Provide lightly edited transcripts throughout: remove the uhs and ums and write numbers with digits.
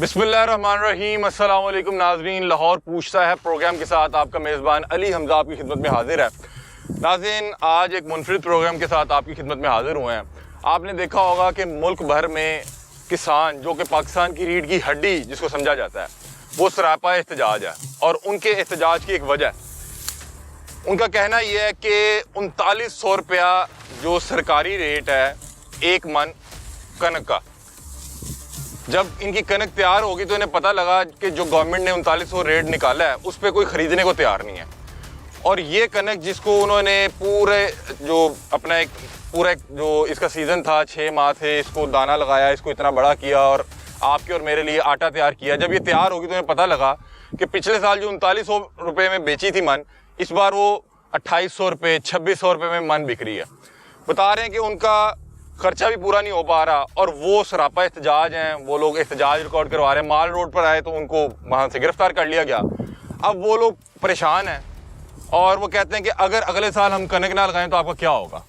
बिस्मिल्लाहिर्रहमानिर्रहीम। अस्सलाम वालेकुम नाज़रीन। लाहौर पूछता है प्रोग्राम के साथ आपका मेज़बान अली हमज़ा आपकी खिदमत में हाजिर है। नाज़रीन, आज एक मुनफरिद प्रोग्राम के साथ आपकी खिदमत में हाजिर हुए हैं। आपने देखा होगा कि मुल्क भर में किसान, जो कि पाकिस्तान की रीढ़ की हड्डी जिसको समझा जाता है, वो सरापा एहतजाज है। और उनके एहतजाज की एक वजह, उनका कहना यह है कि 3900 रुपया जो सरकारी रेट है एक मन कनक का, जब इनकी कनक तैयार होगी तो इन्हें पता लगा कि जो गवर्नमेंट ने 3900 रेट निकाला है उस पर कोई ख़रीदने को तैयार नहीं है। और ये कनक जिसको उन्होंने पूरे जो अपना एक पूरा जो इसका सीज़न था, 6 माह थे, इसको दाना लगाया, इसको इतना बड़ा किया और आपके और मेरे लिए आटा तैयार किया। जब ये तैयार होगी तो इन्हें पता लगा कि पिछले साल जो 3900 रुपये में बेची थी मन, इस बार वो 2800 रुपये 2600 रुपये में मन बिक रही है। बता रहे हैं कि उनका खर्चा भी पूरा नहीं हो पा रहा और वो सरापा एहतजाज हैं। वो लोग एहतजाज रिकॉर्ड करवा रहे हैं। माल रोड पर आए तो उनको वहाँ से गिरफ्तार कर लिया गया। अब वो लोग परेशान हैं और वो कहते हैं कि अगर अगले साल हम कनक ना लगाएं तो आपका क्या होगा।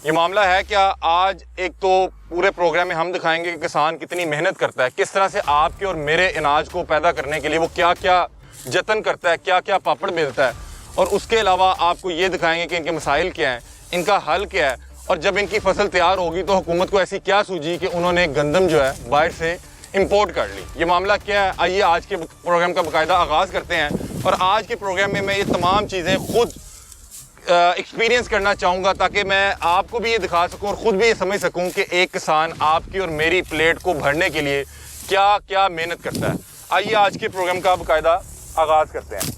ये मामला है क्या? आज एक तो पूरे प्रोग्राम में हम दिखाएंगे कि किसान कितनी मेहनत करता है, किस तरह से आपके और मेरे अनाज को पैदा करने के लिए वो क्या क्या जतन करता है, क्या क्या पापड़ बेलता है। और उसके अलावा आपको ये दिखाएंगे कि इनके मसाइल क्या हैं, इनका हल क्या है। और जब इनकी फसल तैयार होगी तो हुकूमत को ऐसी क्या सूझी कि उन्होंने गंदम जो है बाहर से इंपोर्ट कर ली। ये मामला क्या है, आइए आज के प्रोग्राम का बाकायदा आगाज़ करते हैं। और आज के प्रोग्राम में मैं ये तमाम चीज़ें खुद एक्सपीरियंस करना चाहूँगा ताकि मैं आपको भी ये दिखा सकूँ और ख़ुद भी ये समझ सकूँ कि एक किसान आपकी और मेरी प्लेट को भरने के लिए क्या क्या मेहनत करता है। आइए आज के प्रोग्राम का बाकायदा आगाज़ करते हैं।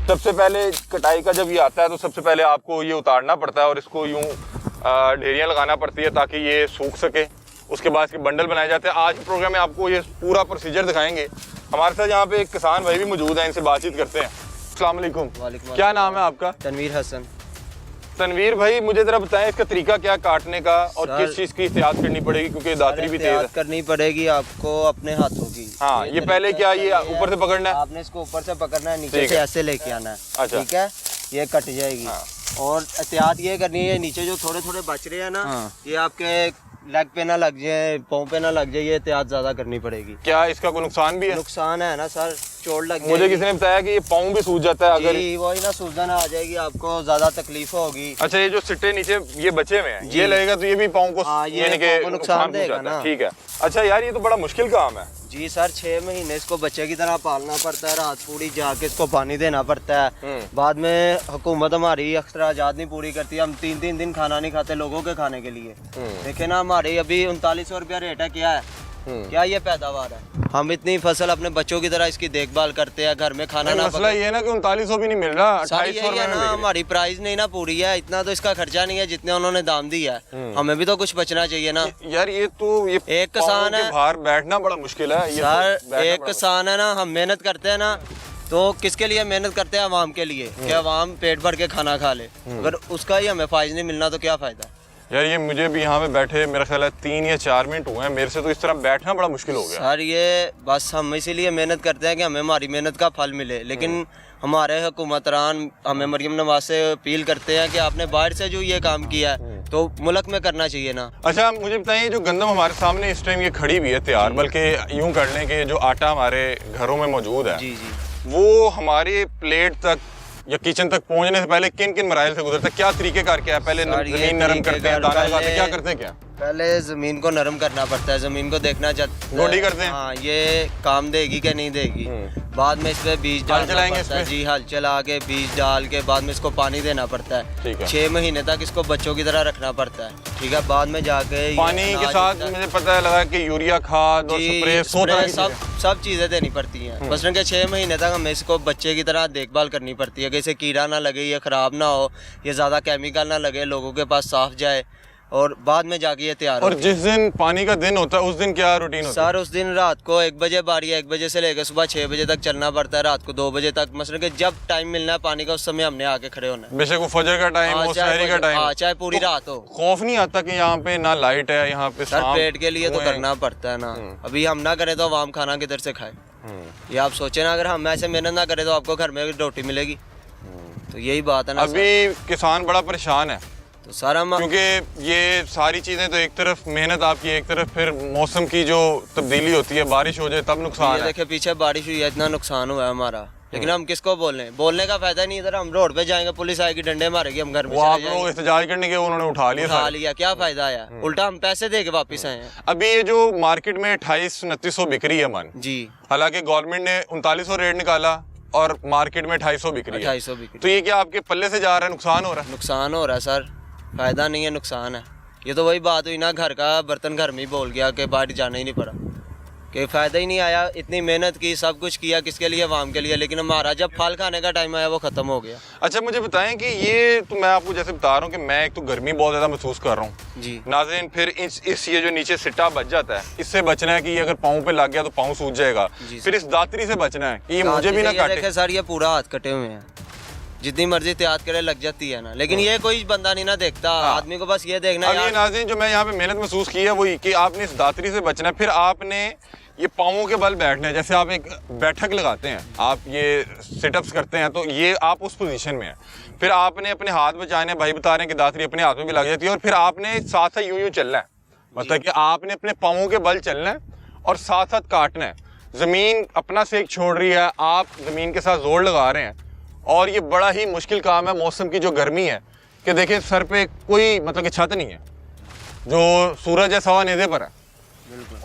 सबसे पहले कटाई का जब ये आता है तो सबसे पहले आपको ये उतारना पड़ता है और इसको यूँ ढेरियाँ लगाना पड़ती है ताकि ये सूख सके। उसके बाद इसके बंडल बनाए जाते हैं। आज के प्रोग्राम में आपको ये पूरा प्रोसीजर दिखाएंगे। हमारे साथ यहाँ पे एक किसान भाई भी मौजूद हैं, इनसे बातचीत करते हैं। अस्सलाम वालेकुम। क्या नाम है आपका? तनवीर हसन। तनवीर भाई, मुझे ज़रा बताएं इसका तरीका क्या काटने का और किस चीज़ की एहतियात करनी पड़ेगी, क्योंकि दातरी भी तेज है। करनी पड़ेगी आपको अपने हाथों की। हाँ, ये पहले क्या ये ऊपर से पकड़ना है? आपने इसको ऊपर से पकड़ना है, नीचे से ऐसे लेके आना है। अच्छा। ठीक है, ये कट जाएगी। और एहतियात ये करनी है, नीचे जो थोड़े थोड़े बच रहे हैं ना, ये आपके लेग पे ना लग जाए, पाँव पे ना लग जाए, ये एहतियात ज्यादा करनी पड़ेगी। क्या इसका कोई नुकसान भी है? नुकसान है ना सर, चोट लग मुझे किसी ने बताया कि ये पाँव भी सूज जाता है अगर। वही ना, सूजन आ जाएगी, आपको ज्यादा तकलीफ होगी। अच्छा, ये जो सिट्टे नीचे ये बचे हुए हैं, ये लगेगा तो ये भी पाँव को यानी कि नुकसान देगा ना। ठीक है। अच्छा यार, ये तो बड़ा मुश्किल काम है। जी सर, 6 महीने इसको बच्चे की तरह पालना पड़ता है। रात पूरी जाके इसको पानी देना पड़ता है। बाद में हुकूमत हमारी अखराजात नहीं पूरी करती। हम 3-3 दिन खाना नहीं खाते लोगों के खाने के लिए। देखे ना, हमारे अभी 3900 रुपया रेट है। क्या है, क्या ये पैदावार है? हम इतनी फसल अपने बच्चों की तरह इसकी देखभाल करते हैं, घर में खाना ना। मसला ये है ना कि 3900 भी नहीं मिल रहा, 2800 है ना। हमारी प्राइस नहीं ना पूरी है, इतना तो इसका खर्चा नहीं है जितने उन्होंने दाम दिया है। हमें भी तो कुछ बचना चाहिए ना यार। ये तो ये एक किसान है, बाहर बैठना बड़ा मुश्किल है सर। एक किसान है ना, हम मेहनत करते हैं ना, तो किसके लिए मेहनत करते हैं? अवाम के लिए, कि अवाम पेट भर के खाना खा ले। अगर उसका ही हमें फायदा नहीं मिलना तो क्या फायदा? यार ये मुझे भी यहाँ पे बैठे मेरा ख्याल है 3 या 4 मिनट हुए हैं, मेरे से तो इस तरह बैठना बड़ा मुश्किल हो गया। सर ये बस हम इसीलिए मेहनत करते हैं कि हमें हमारी मेहनत का फल मिले। लेकिन हमारे हुकूमतरान हमें मरियम नवाज से अपील करते हैं कि आपने बाहर से जो ये काम किया है तो मुल्क में करना चाहिए ना। अच्छा, मुझे बताइए, जो गंदम हमारे सामने इस टाइम ये खड़ी भी है तैयार, बल्कि यूँ कर लें कि जो आटा हमारे घरों में मौजूद है, जी जी, वो हमारे प्लेट तक या किचन तक पहुंचने से पहले किन किन मराइल से गुजरता है? क्या तरीकेकार क्या है? पहले जमीन नरम करते हैं, दाना लगाते हैं, क्या करते हैं? क्या पहले ज़मीन को नरम करना पड़ता है, ज़मीन को देखना चाहते हैं, गोडी करते हैं। हाँ, ये काम देगी कि नहीं देगी। बाद में इसमें बीज डालना पड़ता है। जी, हल चला के बीज डाल के बाद में इसको पानी देना पड़ता है। 6 महीने तक इसको बच्चों की तरह रखना पड़ता है। ठीक है, बाद में जाके पानी के साथ मुझे पता लगा कि यूरिया खाद और स्प्रे सब चीज़ें देनी पड़ती हैं। बस के 6 महीने तक हमें इसको बच्चे की तरह देखभाल करनी पड़ती है कि इसे कीड़ा ना लगे, ये ख़राब ना हो, ये ज़्यादा केमिकल ना लगे, लोगों के पास साफ जाए और बाद में जाके ये तैयार हो। और जिस दिन पानी का दिन होता है उस दिन क्या रूटीन होता है? सर उस दिन रात को 1 बजे बारी है, 1 बजे से लेकर सुबह 6 बजे तक चलना पड़ता है, रात को 2 बजे तक। मसलन कि जब टाइम मिलना है पानी का उस समय हमने आके खड़े होना है। बेशक वो फजर का टाइम हो, शहरी का टाइम, चाहे पूरी रात हो। खौफ नहीं आता कि यहाँ पे ना लाइट है, यहाँ पे सर पेट के लिए तो करना पड़ता है ना। अभी हम ना करें तो आवाम खाना किधर से खाए? ये आप सोचे ना, अगर हम ऐसे मेहनत ना करें तो आपको घर में रोटी मिलेगी? तो यही बात है ना। अभी किसान बड़ा परेशान है तो सारा क्योंकि ये सारी चीज़ें तो एक तरफ मेहनत आपकी, एक तरफ फिर मौसम की जो तब्दीली होती है, बारिश हो जाए तब नुकसान है। देखिए पीछे बारिश हुई है, इतना नुकसान हुआ है हमारा, लेकिन हम किसको बोलने का फायदा नहीं। इधर हम रोड पे जाएंगे, पुलिस आएगी, डंडे मारेगी, हम घर में वो आप लोग एहतजाज करने के उन्होंने उठा लिया, क्या फायदा आया, उल्टा हम पैसे दे के वापस आए हैं। अभी ये जो मार्केट में 2800-2900 बिक रही है मन जी, हालांकि गवर्नमेंट ने 3900 रेट निकाला और मार्केट में 2800 बिक रही है। 2800 बिक रही है। तो ये क्या आपके पल्ले से जा रहा है, नुकसान हो रहा है? नुकसान हो रहा है सर, फायदा नहीं है, नुकसान है। ये तो वही बात हुई ना, घर का बर्तन घर में ही बोल गया कि बाहर जाना ही नहीं पड़ा, कि फ़ायदा ही नहीं आया। इतनी मेहनत की, सब कुछ किया किसके लिए, आवाम के लिए, लेकिन हमारा जब फल खाने का टाइम आया वो ख़त्म हो गया। अच्छा मुझे बताएं कि ये तो मैं आपको जैसे बता रहा हूँ कि मैं एक तो गर्मी बहुत ज़्यादा महसूस कर रहा हूँ जी नाज़रीन, फिर इस ये जो नीचे सिट्टा बच जाता है, इससे बचना है कि ये अगर पाँव पे लग गया तो पाँव सूज जाएगा। फिर इस दातरी से बचना है कि ये मुझे भी ना काटे। देखे सर, ये पूरा हाथ कटे हुए हैं, जितनी मर्जी एहतियात करे लग जाती है ना, लेकिन ये कोई बंदा नहीं ना देखता। आदमी को बस ये देखना है। ये नाज़रीन जो मैं यहाँ पे मेहनत महसूस की है वो कि आपने इस दातरी से बचना है, फिर आपने ये पाँवों के बल बैठना है। जैसे आप एक बैठक लगाते हैं, आप ये सिटअप्स करते हैं, तो ये आप उस पोजीशन में है। फिर आपने अपने हाथ बचाने, भाई बता रहे हैं कि दातरी अपने हाथ में भी लग जाती है, और फिर आपने साथ साथ यूं चलना है, मतलब कि आपने अपने पाँवों के बल चलना है और साथ साथ काटना है। ज़मीन अपना सेक छोड़ रही है, आप ज़मीन के साथ जोर लगा रहे हैं, और ये बड़ा ही मुश्किल काम है। मौसम की जो गर्मी है कि देखिए सर पे कोई मतलब कि छत नहीं है, जो सूरज है सवा नेज़े पर है,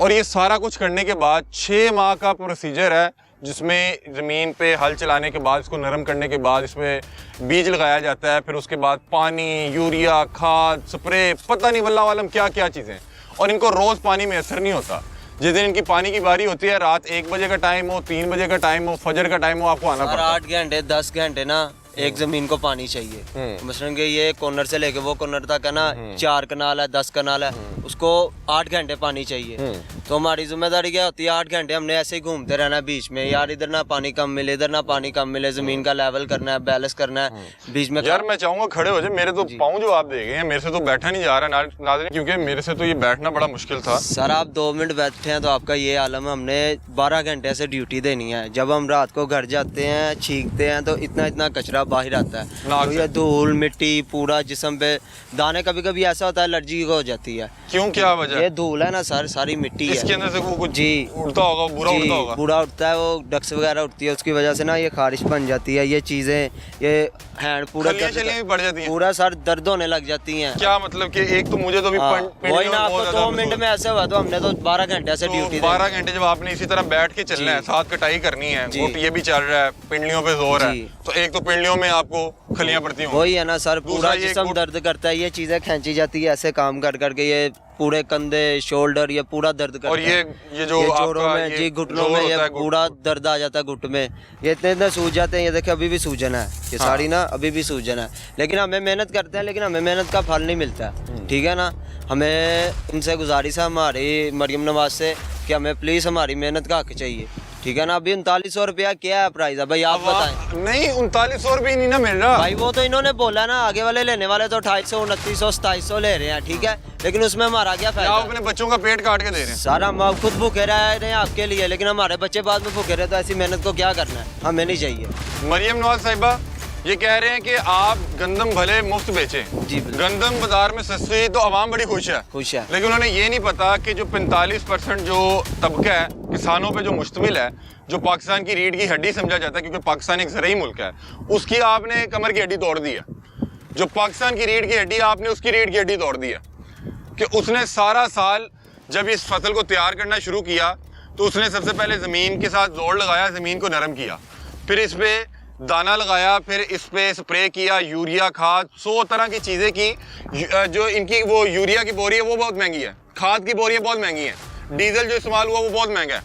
और ये सारा कुछ करने के बाद 6 माह का प्रोसीजर है, जिसमें ज़मीन पे हल चलाने के बाद, इसको नरम करने के बाद इसमें बीज लगाया जाता है, फिर उसके बाद पानी, यूरिया, खाद, स्प्रे, पता नहीं वल्लाह वालम क्या क्या चीज़ें, और इनको रोज़ पानी में असर नहीं होता। जिस दिन इनकी पानी की बारी होती है, रात 1 बजे का टाइम हो, 3 बजे का टाइम हो, फजर का टाइम हो, आपको आना पड़ता है। 8 घंटे 10 घंटे ना एक जमीन को पानी चाहिए। मसलन कि ये कॉर्नर से लेके वो कॉर्नर तक है ना, 4 कनाल है, 10 कनाल है, उसको 8 घंटे पानी चाहिए। तो हमारी जिम्मेदारी क्या होती है, 8 घंटे हमने ऐसे ही घूमते रहना है बीच में, यार इधर ना पानी कम मिले, इधर ना पानी कम मिले, जमीन का लेवल करना है, बैलेंस करना है बीच में। यार मैं चाहूंगा खड़े हो जाए, मेरे तो पाँव जो आप दे गए हैं, मेरे से तो बैठा नहीं जा रहा नाज़रीन, क्योंकि मेरे से तो ये बैठना बड़ा मुश्किल था। सर आप 2 मिनट बैठे हैं तो आपका ये आलम है। हमने 12 घंटे से ड्यूटी देनी है। जब हम रात को घर जाते हैं, छींकते हैं, तो इतना इतना कचरा बाहर आता है, तो ये धूल मिट्टी पूरा जिस्म पे, दाने कभी कभी ऐसा होता है एलर्जी हो जाती है। क्यों, क्या वजह? ये धूल है ना सर, सारी मिट्टी है, इसके अंदर से वो कुछ जी उड़ता होगा, बुरा उड़ता होगा, बुरा उठता है, वो डक्स वगैरह उठती है, उसकी वजह से ना ये खारिश बन जाती है, ये चीजें, ये हैंड पूरा भी बढ़ जाती हैं, पूरा सर दर्द होने लग जाती हैं। क्या मतलब कि एक तो मुझे तो अभी वही ना, आपको 2 मिनट में ऐसे हुआ, तो हमने तो 12 घंटे से ड्यूटी 12 घंटे जब आपने इसी तरह बैठ के चलना है, साथ कटाई करनी है, वो ये भी चल रहा है, पिंडलियों पे जोर है, तो एक तो पिंडलियों में आपको खलियां पड़ती हैं, वही है ना सर, पूरा जिस्म दर्द करता है, ये चीजें खींची जाती है ऐसे काम कर करके, ये पूरे कंधे, शोल्डर, ये पूरा दर्द करता है। और ये जो जोड़ों आपका में, जी घुटनों में, ये पूरा दर्द आ जाता है घुट में, ये इतने इतने सूज जाते हैं। ये देखिए अभी भी सूजन है, ये साड़ी ना अभी भी सूजन है, लेकिन हमें मेहनत करते हैं, लेकिन हमें मेहनत का फल नहीं मिलता, ठीक है ना। हमें इनसे गुजारिश है हमारी मरियम नवाज से कि हमें प्लीज़ हमारी मेहनत का हक चाहिए, ठीक है ना। अभी 3900 रुपया क्या है प्राइस है भाई, आप बताएं। नहीं 3900 रुपये नहीं ना मिल रहा भाई, वो तो इन्होंने बोला ना, आगे वाले लेने वाले तो 2800, 2900, 2700 ले रहे हैं, ठीक है, लेकिन उसमें हमारा क्या फायदा? आप अपने बच्चों का पेट काट के दे रहे हैं। सारा हम खुद भूखे रह रहे हैं आपके लिए, लेकिन हमारे बच्चे बाद में भूखे रहे, तो ऐसी मेहनत को क्या करना है, हमें नहीं चाहिए। मरियम नवाज साहिबा ये कह रहे हैं कि आप गंदम भले मुफ्त बेचें, जी गंदम बाजार में सस्ती, तो आवाम बड़ी खुश है, लेकिन उन्होंने ये नहीं पता कि जो 45% जो तबका है किसानों पे जो मुश्तमिल है, जो पाकिस्तान की रीढ़ की हड्डी समझा जाता है, क्योंकि पाकिस्तान एक ज़रई मुल्क है, उसकी आपने कमर की हड्डी तोड़ दी है। जो पाकिस्तान की रीढ़ की हड्डी, आपने उसकी रीढ़ की हड्डी तोड़ दी है कि उसने सारा साल जब इस फसल को तैयार करना शुरू किया, तो उसने सबसे पहले ज़मीन के साथ जोर लगाया, ज़मीन को नरम किया, फिर इस पर दाना लगाया, फिर इस पे स्प्रे किया, यूरिया, खाद, 100 तरह की चीज़ें की। जो इनकी वो यूरिया की बोरी है वो बहुत महंगी है, खाद की बोरियाँ बहुत महंगी हैं, डीजल जो इस्तेमाल हुआ वो बहुत महंगा है।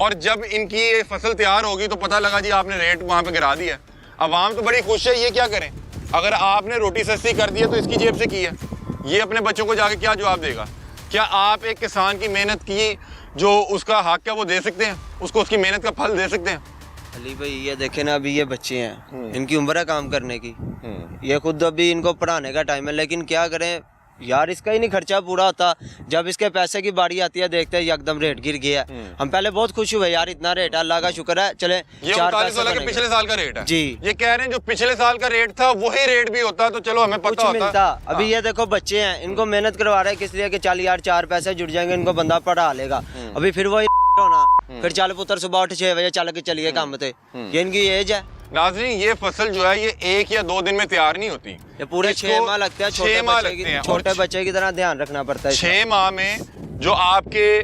और जब इनकी ये फसल तैयार होगी तो पता लगा जी आपने रेट वहाँ पे गिरा दिया। अवाम तो बड़ी खुश है, ये क्या करें? अगर आपने रोटी सस्ती कर दी है तो इसकी जेब से की है, ये अपने बच्चों को जाके क्या जवाब देगा? क्या आप एक किसान की मेहनत की जो उसका हक है वो दे सकते हैं, उसको उसकी मेहनत का फल दे सकते हैं? अली भाई ये देखे ना, अभी ये बच्चे हैं, इनकी उम्र है काम करने की, ये खुद अभी इनको पढ़ाने का टाइम है, लेकिन क्या करें, यार इसका ही नहीं खर्चा पूरा होता। जब इसके पैसे की बारी आती है देखते हैं एकदम रेट गिर गया। हम पहले बहुत खुश हुए यार, इतना रेट है, अल्लाह का शुक्र है। चले ये 39 वाला के पिछले साल का रेट है जी। ये कह रहे हैं जो पिछले साल का रेट था वही रेट भी होता तो चलो हमें पता होता। मिलता। अभी ये देखो बच्चे हैं, इनको मेहनत करवा रहे हैं किस लिए कि चल यार 4 पैसे जुड़ जाएंगे, इनको बंदा पढ़ा लेगा। अभी फिर वो होना, फिर चल पुत्र सुबह उठ 6 बजे चल के चलिए काम पे, ये इनकी एज है। नाज़रीन ये फसल जो है ये 1 या 2 दिन में तैयार नहीं होती, ये पूरे 6 माह लगते हैं। 6 माह लगते हैं। छोटे बच्चे की तरह ध्यान रखना पड़ता है। 6 माह में जो आपके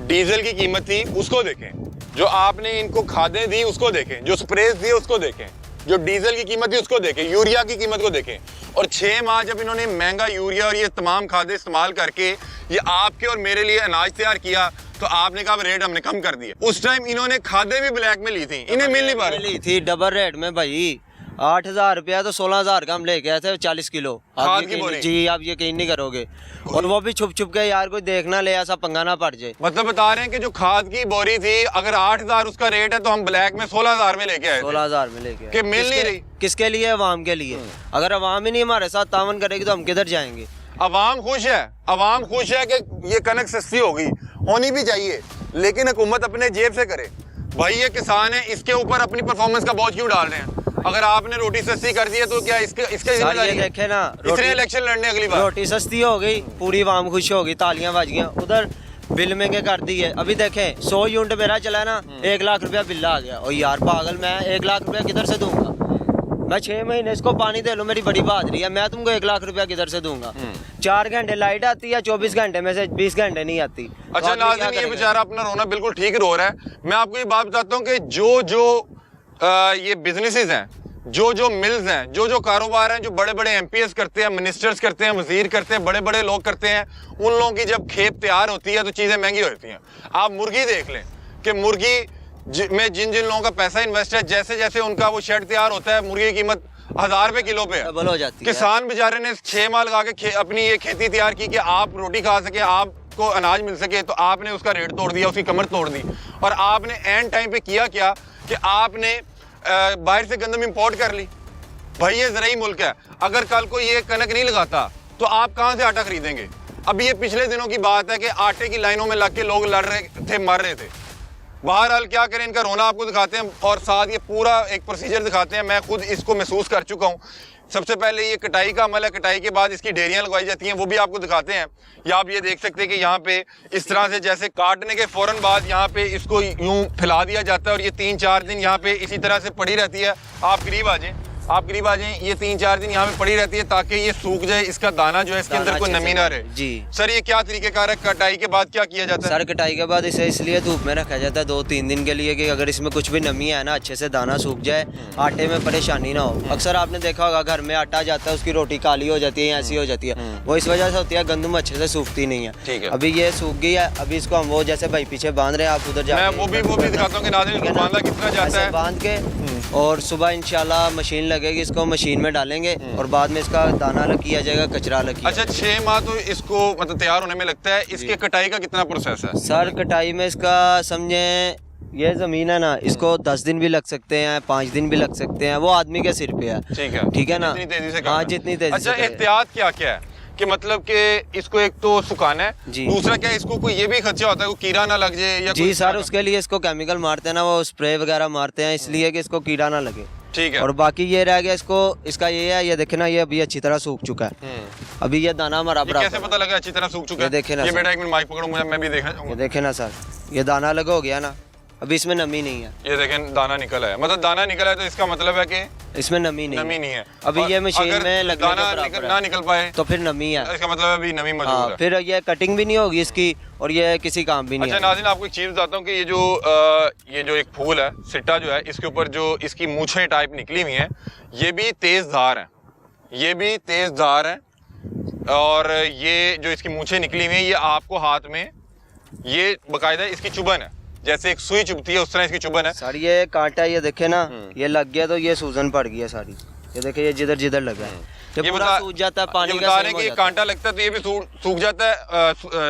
डीजल की कीमत थी उसको देखें, जो आपने इनको खादें दी उसको देखें, जो स्प्रेज दिए उसको देखें, जो डीजल की कीमत थी उसको देखें, यूरिया की कीमत को देखें। और 6 माह जब इन्होंने महंगा यूरिया और ये तमाम खादें इस्तेमाल करके ये आपके और मेरे लिए अनाज तैयार किया तो आपने कहा रेट हमने कम कर दिए। उस टाइम इन्होंने खादें भी ब्लैक में ली थी, इन्हें मिल नहीं पा रही थी डबल रेट में भाई। 8,000 रुपया तो 16,000 का हम लेके आए थे 40 किलो खाद की बोरी। जी आप यकीन नहीं करोगे, और वो भी छुप छुप के यार कोई देखना ले ऐसा पंगा ना पड़ जाए। मतलब बता रहे हैं कि जो खाद की बोरी थी अगर 8,000 उसका रेट है तो हम ब्लैक में 16,000 में लेके आए 16,000 में लेके कि मिल नहीं रही। किसके लिए? अवाम के लिए। अगर अवाम ही नहीं हमारे साथ तावन करेगी तो हम किधर जाएंगे? अवाम खुश है, अवाम खुश है कि ये कनक सस्ती होगी, होनी भी चाहिए, लेकिन हुकूमत अपने जेब से करे। भाई ये किसान है, इसके ऊपर अपनी परफॉर्मेंस का बोझ क्यों डाल रहे हैं? अगर आपने रोटी सस्ती कर दी है तो क्या इसके जिम्मेदारी है? देखे ना, इसने इलेक्शन लड़ने अगली बार। रोटी सस्ती हो गई, पूरी अवाम खुश हो गई, तालियां बज गई। उधर बिल महंगे कर दिए। अभी देखें 100 यूनिट मेरा चला है ना, 1 लाख रुपया बिल आ गया। और यार पागल, मैं 1 लाख रुपया किधर से दूंगा? मैं 6 महीने इसको पानी दे लूं, मेरी बड़ी बहादुरी है, मैं तुमको 1 लाख रुपया किधर से दूंगा? 4 घंटे लाइट आती है, 24 घंटे में से 20 घंटे नहीं आती। अच्छा नाज़रीन ये बेचारा अपना रोना बिल्कुल ठीक रो रहा है। मैं आपको ये बात बताता हूँ कि ये बिजनेसेस हैं, जो मिल्स हैं, जो कारोबार हैं, जो बड़े बड़े एमपीएस करते हैं, मिनिस्टर्स करते हैं, वजीर करते हैं, बड़े बड़े लोग करते हैं, उन लोगों की जब खेप तैयार होती है तो चीज़ें महंगी होती हैं। आप मुर्गी देख लें कि मुर्गी में जिन लोगों का पैसा इन्वेस्ट है, जैसे जैसे उनका वो शेड तैयार होता है मुर्गी की कीमत 1,000 रुपए किलो पे डबल हो जाती है। किसान बेचारे ने 6 माह लगा के अपनी ये खेती तैयार की कि आप रोटी खा सके, आपको अनाज मिल सके, तो आपने उसका रेट तोड़ दिया, उसकी कमर तोड़ दी। और आपने एंड टाइम पे किया क्या कि आपने बाहर से गंदम इंपोर्ट कर ली। भाई ये ज़राई मुल्क है, अगर कल को ये कनक नहीं लगाता तो आप कहाँ से आटा खरीदेंगे? अभी ये पिछले दिनों की बात है कि आटे की लाइनों में लग के लोग लड़ रहे थे, मर रहे थे। बहरहाल क्या करें, इनका रोना आपको दिखाते हैं और साथ ये पूरा एक प्रोसीजर दिखाते हैं। मैं खुद इसको महसूस कर चुका हूँ। सबसे पहले ये कटाई का अमल है, कटाई के बाद इसकी ढेरियाँ लगवाई जाती हैं, वो भी आपको दिखाते हैं। या आप ये देख सकते हैं कि यहाँ पे इस तरह से जैसे काटने के फ़ौरन बाद यहाँ पे इसको यूँ फैला दिया जाता है और ये 3-4 दिन यहाँ पे इसी तरह से पड़ी रहती है। आप करीब आ जाएँ, ये 3-4 दिन यहाँ पे पड़ी रहती है ताकि ये सूख जाए, इसका दाना जो है इसके अंदर कोई नमी ना रहे। जी सर ये क्या तरीक़ेकार है? कटाई के बाद क्या किया जाता है? सर कटाई के बाद इसे इसलिए धूप में रखा जाता है 2-3 दिन के लिए कि अगर इसमें कुछ भी नमी है ना, अच्छे से दाना सूख जाए, आटे में परेशानी ना हो। अक्सर आपने देखा होगा घर में आटा जाता है, उसकी रोटी काली हो जाती है, ऐसी हो जाती है, वो इस वजह से होती है, गंदम अच्छे से सूखती नहीं है। ठीक है, अभी ये सूख गई है। अभी इसको हम वो जैसे भाई पीछे बांध रहे हैं, आप उधर जाके वो भी दिखाता हूँ कि नाज़रीन बांधा कितना जाता है। बांध के और सुबह इंशाल्लाह मशीन लगेगी, इसको मशीन में डालेंगे और बाद में इसका दाना अलग किया जाएगा, कचरा अलग किया। अच्छा 6 माह तो इसको मतलब तैयार होने में लगता है। इसके कटाई का कितना प्रोसेस है? सर कटाई में इसका समझे ये ज़मीन है ना, इसको 10 दिन भी लग सकते हैं, 5 दिन भी लग सकते हैं, वो आदमी के सिर पे है। ठीक है ना? जितनी तेजी से हाँ जितनी तेजी से। अच्छा एहतियात क्या क्या है कि मतलब कि इसको एक तो सुखाना है, दूसरा क्या इसको कोई ये भी खर्चा होता है कोई कीड़ा ना लग जाए? या जी सर उसके लिए इसको केमिकल मारते हैं ना, वो स्प्रे वगैरह मारते हैं इसलिए कि इसको कीड़ा ना लगे। ठीक है। और बाकी ये रह गया इसको, इसका ये है, ये देखे ना, ये अभी अच्छी तरह सूख चुका है। अभी ये दाना हमारा बराबर। कैसे पता लगा अच्छी तरह सूख चुका है? देखे ना, ये बेटा एक मिनट माइक पकड़ो मुझे, मैं भी देखना चाहूंगा। ये देखे ना सर, ये दाना अलग हो गया ना, अभी इसमें नमी नहीं है। ये देखें दाना निकला है, मतलब दाना निकला है तो इसका मतलब है कि इसमें नमी नहीं है। अभी ये मशीन में लगने के बराबर ना निकल पाए तो फिर नमी है, इसका मतलब है अभी नमी मौजूद है। फिर ये कटिंग भी नहीं होगी इसकी और ये किसी काम भी नहीं। अच्छा नाज़रीन आपको एक चीज़ बताता हूँ कि ये जो एक फूल है, सिट्टा जो है, इसके ऊपर जो इसकी मूछें टाइप निकली हुई हैं, ये भी तेज़ धार है, और ये जो इसकी मूछें निकली हुई हैं, ये आपको हाथ में ये बाकायदा इसकी चुभन है, जैसे एक सुई चुभती है उस तरह इसकी चुभन है। सर ये कांटा ये देखे ना, ये लग गया तो ये सूजन पड़ गई है सारी, ये देखे ये जिधर जिधर लगा है, ये पूरा सूज जाता है। पानी बता रहे हैं कि कांटा लगता है तो ये भी सूख जाता है।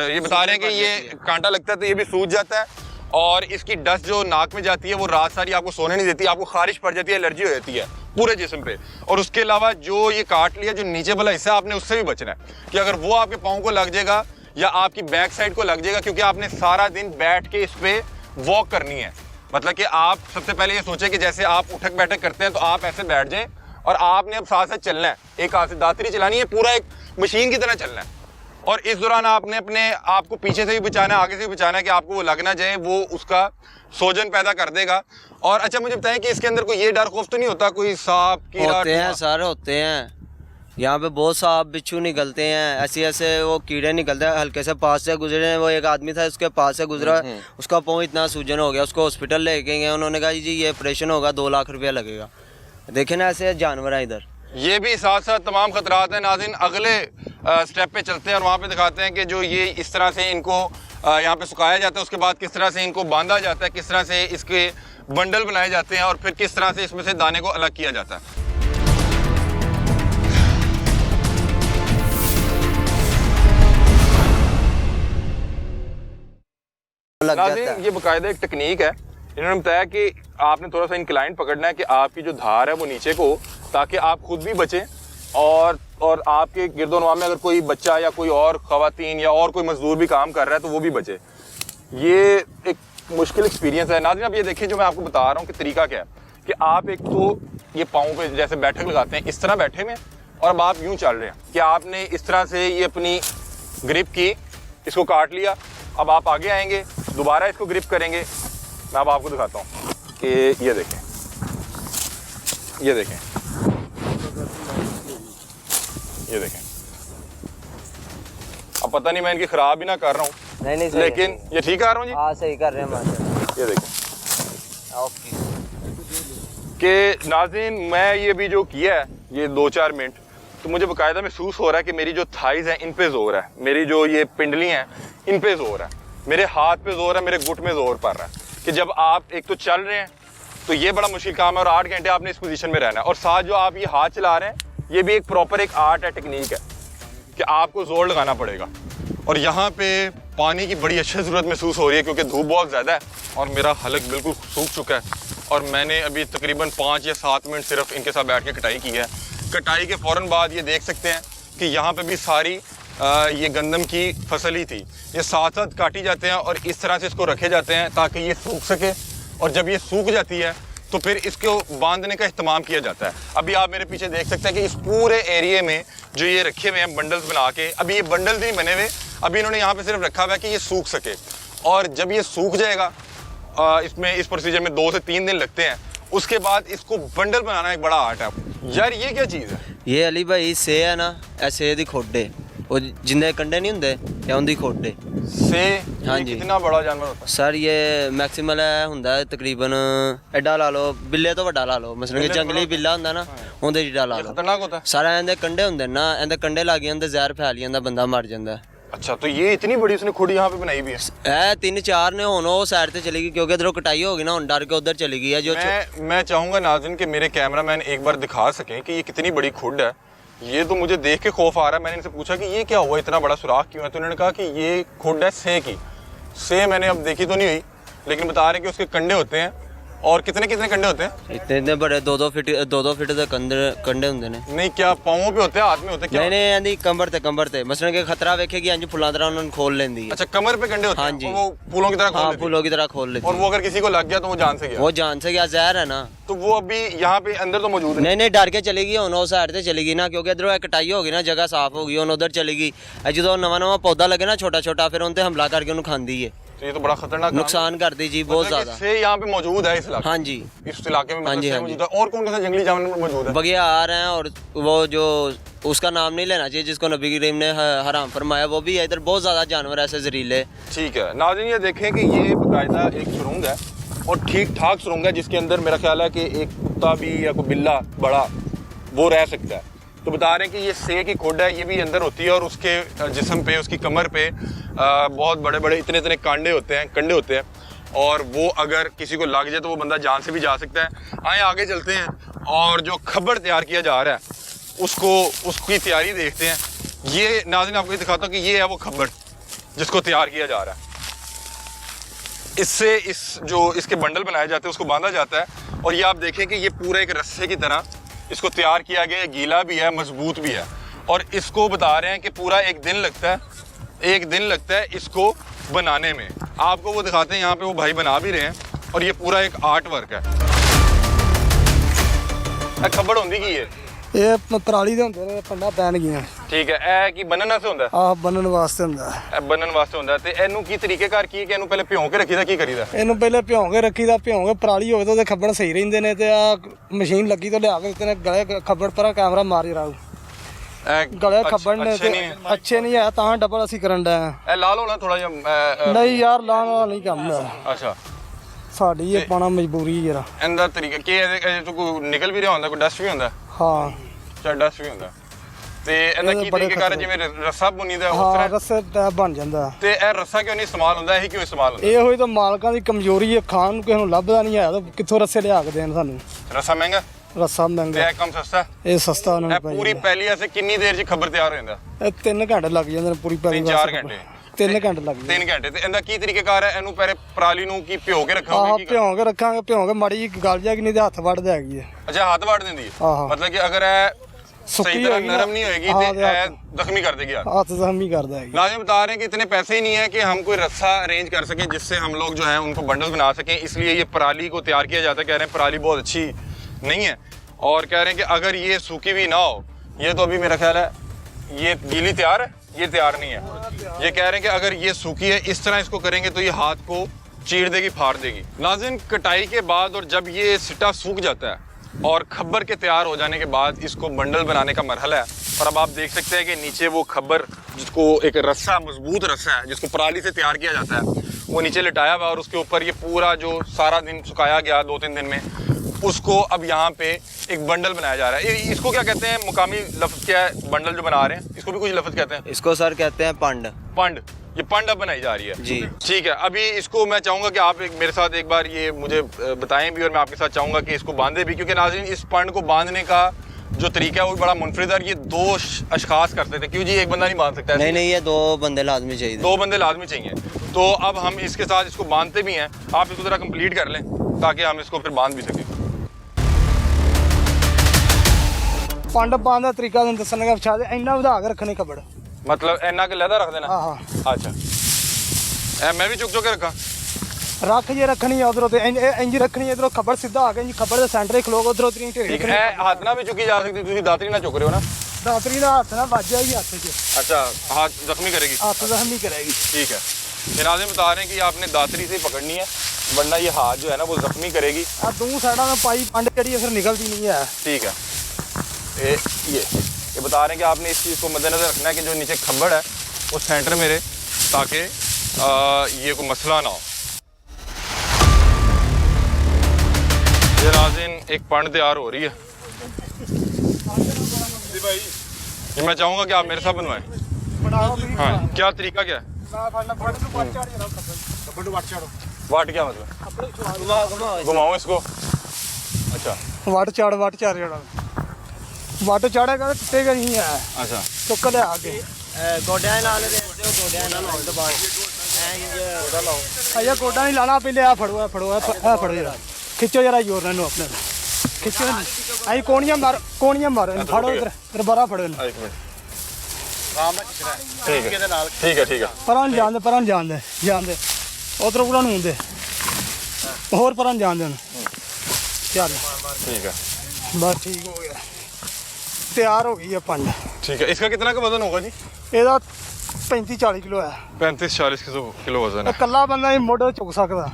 ये बता रहे हैं कि ये कांटा लगता है तो ये भी सूज जाता है और इसकी डस्ट जो नाक में जाती है वो रात सारी आपको सोने नहीं देती, आपको खारिश पड़ जाती है, एलर्जी हो जाती है पूरे जिस्म पे। और उसके अलावा जो ये काट लिया, जो नीचे वाला हिस्सा, आपने उससे भी बचना है कि अगर वो आपके पाँव को लग जाएगा या आपकी बैक साइड को लग जाएगा, क्योंकि आपने सारा दिन बैठ के इस पे वॉक करनी है। मतलब कि आप सबसे पहले ये सोचें कि जैसे आप उठक बैठक करते हैं तो आप ऐसे बैठ जाएं और आपने अब साथ साथ चलना है, एक हाथ से दातरी चलानी है, पूरा एक मशीन की तरह चलना है। और इस दौरान आपने अपने आप को पीछे से भी बचाना है, आगे से भी बचाना है कि आपको वो लग ना जाए, वो उसका सोजन पैदा कर देगा। और अच्छा मुझे बताएं कि इसके अंदर कोई ये डर खौफ तो नहीं होता कोई सांप कीड़ा? होते हैं सर, होते हैं। यहाँ पे बहुत सांप बिच्छू निकलते हैं, ऐसे वो कीड़े निकलते हैं। हल्के से पास से गुजरे, वो एक आदमी था उसके पास से गुजरा, उसका पाँव इतना सूजन हो गया, उसको हॉस्पिटल लेके गए। उन्होंने कहा जी ये ऑपरेशन होगा, 2 लाख रुपया लगेगा। देखे ना ऐसे जानवर हैं इधर। ये भी साथ साथ तमाम खतरात हैं। नाज़रीन अगले स्टेप पे चलते हैं और वहाँ पे दिखाते हैं कि जो ये इस तरह से इनको यहाँ पे सुखाया जाता है, उसके बाद किस तरह से इनको बांधा जाता है, किस तरह से इसके बंडल बनाए जाते हैं और फिर किस तरह से इसमें से दाने को अलग किया जाता है। नाज़रीन ये बाकायदा एक टेक्निक है। इन्होंने बताया कि आपने थोड़ा सा इंक्लाइन पकड़ना है कि आपकी जो धार है वो नीचे को, ताकि आप खुद भी बचें और आपके गिरदोनवा में अगर कोई बच्चा या कोई और खवातीन या और कोई मजदूर भी काम कर रहा है तो वो भी बचे। ये एक मुश्किल एक्सपीरियंस है। नाज़रीन आप ये देखिए, जो मैं आपको बता रहा हूँ कि तरीका क्या है कि आप एक तो ये पाँव पे जैसे बैठक लगाते हैं, इस तरह बैठे हुए और अब आप यूँ चल रहे हैं कि आपने इस तरह से ये अपनी ग्रिप की, इसको काट लिया। अब आप आगे आएंगे, दोबारा इसको ग्रिप करेंगे। मैं अब आपको दिखाता हूँ कि ये देखें, ये देखें, ये देखें। अब पता नहीं मैं इनकी खराब भी ना कर रहा हूँ, नहीं लेकिन ये ठीक कर रहा हूँ जी। हाँ सही कर रहे हैं माशाल्लाह। ये देखें कि नाज़रीन मैं ये भी जो किया है ये 2-4 मिनट, तो मुझे बाकायदा महसूस हो रहा है कि मेरी जो थाइज है इन पे जोर है, मेरी जो ये पिंडली हैं इन पे जोर है, मेरे हाथ पे जोर है, मेरे घुट में जोर पड़ रहा है कि जब आप एक तो चल रहे हैं तो ये बड़ा मुश्किल काम है और 8 घंटे आपने इस पोजीशन में रहना है, और साथ जो आप ये हाथ चला रहे हैं ये भी एक प्रॉपर एक आर्ट है, टेक्निक है कि आपको जोर लगाना पड़ेगा। और यहाँ पे पानी की बड़ी अच्छी ज़रूरत महसूस हो रही है क्योंकि धूप बहुत ज़्यादा है और मेरा हलक बिल्कुल सूख चुका है। और मैंने अभी तकरीबन 5 या 7 मिनट सिर्फ इनके साथ बैठ के कटाई की है। कटाई के फ़ौरन बाद ये देख सकते हैं कि यहाँ पे भी सारी ये गंदम की फसल ही थी, ये साथ साथ काटी जाते हैं और इस तरह से इसको रखे जाते हैं ताकि ये सूख सके। और जब ये सूख जाती है तो फिर इसको बांधने का इस्तेमाल किया जाता है। अभी आप मेरे पीछे देख सकते हैं कि इस पूरे एरिए में जो ये रखे हुए हैं बंडल्स बना के, अभी ये बंडल्स नहीं बने हुए, अभी इन्होंने यहाँ पे सिर्फ रखा हुआ है कि ये सूख सके। और जब ये सूख जाएगा, इसमें इस प्रोसीजर में 2 से 3 दिन लगते हैं, उसके बाद इसको बंडल बनाना एक बड़ा आर्ट है। यार ये क्या चीज़ है? ये अली भाई से है ना, ऐसे दी खोडे वो जिंदे कंडे नहीं होंगे या उनकी खोडे से। हाँ ये जी। कितना बड़ा जानवर होता है? सर ये मैक्सिमल है ਹੁੰਦਾ तकरीबन एडा ला लो, बिल्ले तो वड्डा ला लो, मसलन कि जंगली बिल्ला ਹੁੰਦਾ ना ਉਹਦੇ ਜਿੱਡਾ ਲਾ ये ਲਓ। खतरनाक होता है। ਸਾਰਾ ਇਹਦੇ ਕੰਡੇ ਹੁੰਦੇ ਨਾ, ਇਹਦੇ ਕੰਡੇ ਲੱਗ ਜਾਂਦੇ ਜ਼ਹਿਰ ਫੈਲ ਜਾਂਦਾ, ਬੰਦਾ ਮਰ ਜਾਂਦਾ। अच्छा तो ये इतनी बड़ी उसने खुड़ी यहाँ पे बनाई हुई है। ਇਹ 3-4 ਨੇ ਹੁਣ ਉਹ ਸਾਈਡ ਤੇ ਚਲੀ ਗਈ ਕਿਉਂਕਿ ਇਧਰੋਂ ਕਟਾਈ ਹੋ ਗਈ ਨਾ, ਹੁਣ डर के उधर चली गई है जो मैं चाहूँगा नाज़रीन कि मेरे कैमरामैन एक बार दिखा सकें कि ये कितनी बड़ी खुड है। ये तो मुझे देख के खौफ आ रहा है। मैंने इनसे पूछा कि ये क्या हुआ, इतना बड़ा सुराख क्यों है, तो उन्होंने कहा कि ये खुड है से की। से मैंने अब देखी तो नहीं हुई, लेकिन बता रहे हैं कि उसके कंडे होते हैं। और कितने कितने कंडे होते हैं? इतने बड़े 2-2 फीट ਦੇ ਕੰਡੇ ਹੁੰਦੇ ਨੇ। नहीं क्या पाँवों पे होते हैं, हाथ में होते हैं क्या? नहीं नहीं ਇਹਦੀ कंबर ते मसलन कि खतरा वेखेगी इंज फुलां तरह उन्होंने खोल लेंदी है। अच्छा कमर पे कंडे होते हाँ हैं जी। वो फूलों की तरह खोल हाँ देती है। फूलों की तरह खोल लेती और है। वो अगर किसी को लग गया तो वो जान से गया। वो जान से गया, जहर है ना। तो वो अभी यहाँ पे अंदर तो मौजूद है। नहीं नहीं डर के चलेगी ਹੁਣ ਉਹ ਸਾਈਡ ਤੇ ਚਲੀ ਗਈ ਨਾ, ਕਿਉਂਕਿ ਇਧਰੋਂ ਕਟਾਈ ਹੋ ਗਈ ਨਾ, ਜਗ੍ਹਾ ਸਾਫ਼ ਹੋ ਗਈ, ਹੁਣ ਉਧਰ ਚਲੀ ਗਈ। ਜਦੋਂ ਨਵਾਂ ਪੌਦਾ ਲੱਗੇ ਨਾ ਛੋਟਾ ਛੋਟਾ, ਫਿਰ ਉਹਨ ਤੇ ਹਮਲਾ ਕਰਕੇ ਉਹਨੂੰ ਖਾਂਦੀ है, तो ये तो बड़ा खतरनाक काम है। नुकसान करती जी बहुत मतलब कि ज्यादा। से यहाँ पे मौजूद है इस इलाके हाँ जी इस इलाके में हाँ जी, मतलब से हाँ जी। मौजूद है। और कौन कौन सा जंगली जानवर मौजूद है? बघियार हैं, और वो जो उसका नाम नहीं लेना चाहिए जिसको नबी करीम ने हराम फरमाया, वो भी है। इधर बहुत ज़्यादा जानवर ऐसे जहरीले। ठीक है नाज़रीन ये देखें कि ये बाकायदा एक सुरंग है और ठीक ठाक सुरंग है, जिसके अंदर मेरा ख्याल है कि एक कुत्ता भी या कोई बिल्ला बड़ा वो रह सकता है। तो बता रहे हैं कि ये से की खुड है, ये भी अंदर होती है और उसके जिस्म पे, उसकी कमर पे बहुत बड़े बड़े इतने इतने कंडे होते हैं और वो अगर किसी को लग जाए तो वो बंदा जान से भी जा सकता है। आए आगे चलते हैं और जो खब्बड़ तैयार किया जा रहा है उसकी तैयारी देखते हैं। ये नाज़रीन आपको दिखाता हूँ कि ये है वो खब्बड़ जिसको तैयार किया जा रहा है। इससे इसके बंडल बनाए जाते हैं उसको बांधा जाता है। और ये आप देखें कि ये पूरा एक रस्से की तरह इसको तैयार किया गया है, गीला भी है, मजबूत भी है। और इसको बता रहे हैं कि पूरा एक दिन लगता है इसको बनाने में। आपको वो दिखाते हैं, यहाँ पे वो भाई बना भी रहे हैं और ये पूरा एक आर्ट वर्क है। खब्बड़ होंदी की है ਇਹ ਪਰਾਲੀ ਦੇ ਹੁੰਦੇ ਨੇ ਪੰਡਾ ਪੈਣ ਗਈਆਂ ठीक है। ए की बनन वास्ते होंदा है? ਆਹ ਬੰਨਣ ਵਾਸਤੇ ਹੁੰਦਾ ए बनन वास्ते होंदा है। ते एनू की तरीकेकार की है कि एनू पहले ਭਿਉਂ ਕੇ ਰੱਖੀਦਾ, ਕੀ ਕਰੀਦਾ? ਇਹਨੂੰ ਪਹਿਲੇ ਭਿਉਂ ਕੇ ਰੱਖੀਦਾ, ਭਿਉਂ ਕੇ ਪਰਾਲੀ ਹੋਵੇ ਤਾਂ ਉਹਦੇ ਖੱਬੜ ਸਹੀ ਰਹਿੰਦੇ ਨੇ। ਤੇ ਆ ਮਸ਼ੀਨ ਲੱਗੀ ਤੋਂ ਲਿਆ ਕੇ ਦਿੱਤੇ ਨੇ ਗਲੇ ਖੱਬੜ ਪਰ ਕੈਮਰਾ ਮਾਰ ਰਾਉ ਗਲੇ ਖੱਬੜ ਨੇ ਤੇ ਅੱਛੇ ਨਹੀਂ ਹੈ ਤਾਂ ਡਬਲ ਅਸੀਂ ਕਰਨ ਦਾ ए लाल होना थोड़ा जिहा ਨਹੀਂ ਯਾਰ ਲਾਣ ਵਾਲਾ ਨਹੀਂ ਕੰਮ ਹੈ अच्छा ਸਾਡੀ ਇਹ ਪਾਣਾ ਮਜਬੂਰੀ ਜਰਾ ਇਹਦਾ ਤਰੀਕਾ ਕੀ ਹੈ? ਇਹਦੇ ਤੋਂ ਕੋਈ ਨਿਕਲ ਵੀ ਰਿਹਾ ਹੁੰਦਾ, ਕੋਈ ਡਸਟ ਵੀ ਹੁੰਦਾ? ਹਾਂ ਚਾਹੇ ਡਸਟ ਵੀ ਹੁੰਦਾ। ਤੇ ਇਹਦਾ ਕੀ ਤਰੀਕੇਕਾਰ ਹੈ? ਜਿਵੇਂ ਰੱਸਾ ਬੁਣੀਦਾ ਉਸ ਹਾਂ ਤਰ੍ਹਾਂ? ਰਸੇ ਟੈਪ ਬਣ ਜਾਂਦਾ। ਤੇ ਇਹ ਰੱਸਾ ਕਿਉਂ ਨਹੀਂ ਇਸਤੇਮਾਲ ਹੁੰਦਾ? ਇਹੀ ਕਿਉਂ ਇਸਤੇਮਾਲ ਹੁੰਦਾ? ਇਹੋ ਹੀ ਤਾਂ ਮਾਲਕਾਂ ਦੀ ਕਮਜ਼ੋਰੀ ਹੈ, ਖਾਣ ਨੂੰ ਕਿਸੇ ਨੂੰ ਲੱਭਦਾ ਨਹੀਂ ਹੈ ਤਾਂ ਕਿੱਥੋਂ ਰੱਸੇ ਲਿਆ ਕੇ ਦੇਣ ਸਾਨੂੰ। ਰੱਸਾ ਮਹਿੰਗਾ ਰੱਸਾ ਤੇ ਮਹਿੰਗਾ, ਇਹ ਕੰਮ ਸਸਤਾ? ਇਹ ਸਸਤਾ ਉਹਨਾਂ ਇਹ ਨੂੰ ਪੂਰੀ ਪਹਿਲੀ ਐਸੇ ਕਿੰਨੀ ਦੇਰ 'ਚ ਖੱਬਰ ਤਿਆਰ ਹੋ ਜਾਂਦਾ? ਇਹ 3 ਘੰਟੇ ਲੱਗ ਜਾਂਦੇ ਨੇ ਪੂਰੀ ਪੈਲੀ 3-4 ਘੰਟੇ? 3 ਘੰਟੇ ਲੱਗ ਜਾਂਦੇ। 3 ਘੰਟੇ। ਤੇ ਇਹਦਾ ਕੀ ਤਰੀਕੇਕਾਰ ਹੈ? ਇਹਨੂੰ ਪਹਿਲੇ ਪਰਾਲੀ ਨੂੰ ਕੀ ਭਿਓ ਕੇ ਆਹ ਰੱਖੋਗੇ? ਭਿਉਂ ਕੇ ਰੱਖਾਂਗੇ, ਭਿਉਂ ਕੇ ਮਾੜੀ ਜਿਹੀ ਗਲ ਜਾਏਗੀ ਨਹੀਂ ਤੇ ਹੱਥ ਵੱਢ ਹੈਗੀ ਹੈ। ਅੱਛਾ, ਹੱਥ ਵਾੜ ਦਿੰਦੀ ਹੈ? ਆਹੋ। ਮਤਲਬ ਕਿ ਅਗਰ ਇਹ ਸੁੱਕੀ सही तरह होगी ना, नरम नहीं होएगी हाँ, तो ये जख्मी कर देगी यार। हथ जख्मी कर देगी। नाज़िम बता रहे हैं कि इतने पैसे ही नहीं है कि हम कोई रस्सा अरेंज कर सकें जिससे हम लोग जो है उनको बंडल बना सकें, इसलिए ये पराली को तैयार किया जाता है। कह रहे हैं पराली बहुत अच्छी नहीं है और कह रहे हैं कि अगर ये सूखी भी ना हो, ये तो अभी मेरा ख्याल है ये गीली तैयार है, ये तैयार नहीं है। ये कह रहे हैं कि अगर ये सूखी है इस तरह इसको करेंगे तो ये हाथ को चीर देगी, फाड़ देगी। नाज़िम कटाई के बाद और जब ये सिट्टा सूख जाता है और खब्बर के तैयार हो जाने के बाद इसको बंडल बनाने का मरहला है। और अब आप देख सकते हैं कि नीचे वो खब्बर जिसको एक रस्सा, मजबूत रस्सा है जिसको पराली से तैयार किया जाता है, वो नीचे लिटाया हुआ और उसके ऊपर ये पूरा जो सारा दिन सुखाया गया 2-3 दिन में, उसको अब यहाँ पे एक बंडल बनाया जा रहा है। इसको क्या कहते हैं? मुकामी लफ्ज़ क्या है? बंडल जो बना रहे हैं इसको भी कुछ लफ्ज़ कहते हैं? इसको सर कहते हैं पंड। पंड। ये पंड अब बनाई जा रही है जी। ठीक है। अभी इसको मैं चाहूँगा कि आप मेरे साथ एक बार ये मुझे बताएं भी और मैं आपके साथ चाहूँगा कि इसको बांधे भी, क्योंकि नाज़रीन इस पंड को बांधने का जो तरीका है वो बड़ा मुनफरिद है। ये 2 अशखास करते थे। क्यों जी, एक बंदा नहीं बांध सकता? नहीं, ये 2 बंदे लाजमी चाहिए। 2 बंदे लाजमी चाहिए। तो अब हम इसके साथ इसको बांधते भी हैं। आप इसको ज़रा कंप्लीट कर लें ताकि हम इसको फिर बांध भी सकें। पंड पाने का तरीका दसने का अच्छा इन्ना वधा के रखने खब्बड़, मतलब इन्ना के लहदा रख देना? हाँ। अच्छा, मैं भी चुक चुक के रखा? रख जे रखनी है उधरों इंज रखनी है, इधरों खब्बड़ सीधा आ गया, खब्बड़ के सेंटर खलोग उधरों ढेरी ठीक है। हाथ ना भी चुकी जा सकती, तुम दातरी ना चुक रहे हो ना? दातरी का हाथ ना बज जाएगी हाथ से। अच्छा, हाथ जख्मी करेगी? हाथ जख्मी करेगी। ठीक है। ये नाज़िम बता रहे हैं कि आपने दातरी से पकड़नी है वरना ये हाथ जो है ना वो जख्मी करेगी। दोनों साइडों में पाई पंड करी फिर निकलती नहीं है। ठीक है। ये बता रहे हैं कि आपने इस चीज़ को मद्देनजर रखना है कि जो नीचे खब्बड़ है वो सेंटर में रहे ताकि ये कोई मसला ना हो। ये नाज़रीन एक पंड तैयार हो रही है। ये मैं चाहूँगा कि आप मेरे साथ बनवाएं। हाँ, क्या तरीका क्या है? वाट क्या मतलब? घुमाओ इसको। अच्छा, वट चाड़ जड़ा वट चाड़ेगा तो टूटेगा नहीं है। अच्छा, चुक ले आगे गोड्या नाल दे दो, गोड्या नाल होल तो बाद अया गोडा नहीं लाना, पहले आ फड़ो जरा खिंचो जरा जोर नाल अपने खिंचो आई कोनियां मार फड़ो इधर बरा फड़ो एक मिनट। ठीक है। परां जान दे उधर उड़ा नूं दे होर परां जान दे चल ठीक है। बस ठीक हो गया, तैयार हो गई है पंड। ठीक है। इसका कितना का वजन होगा जी? ਇਹਦਾ 35-40 किलो है। 35-40 किलो वजन है। कल्ला बंदा ही मोढे चुक सकता।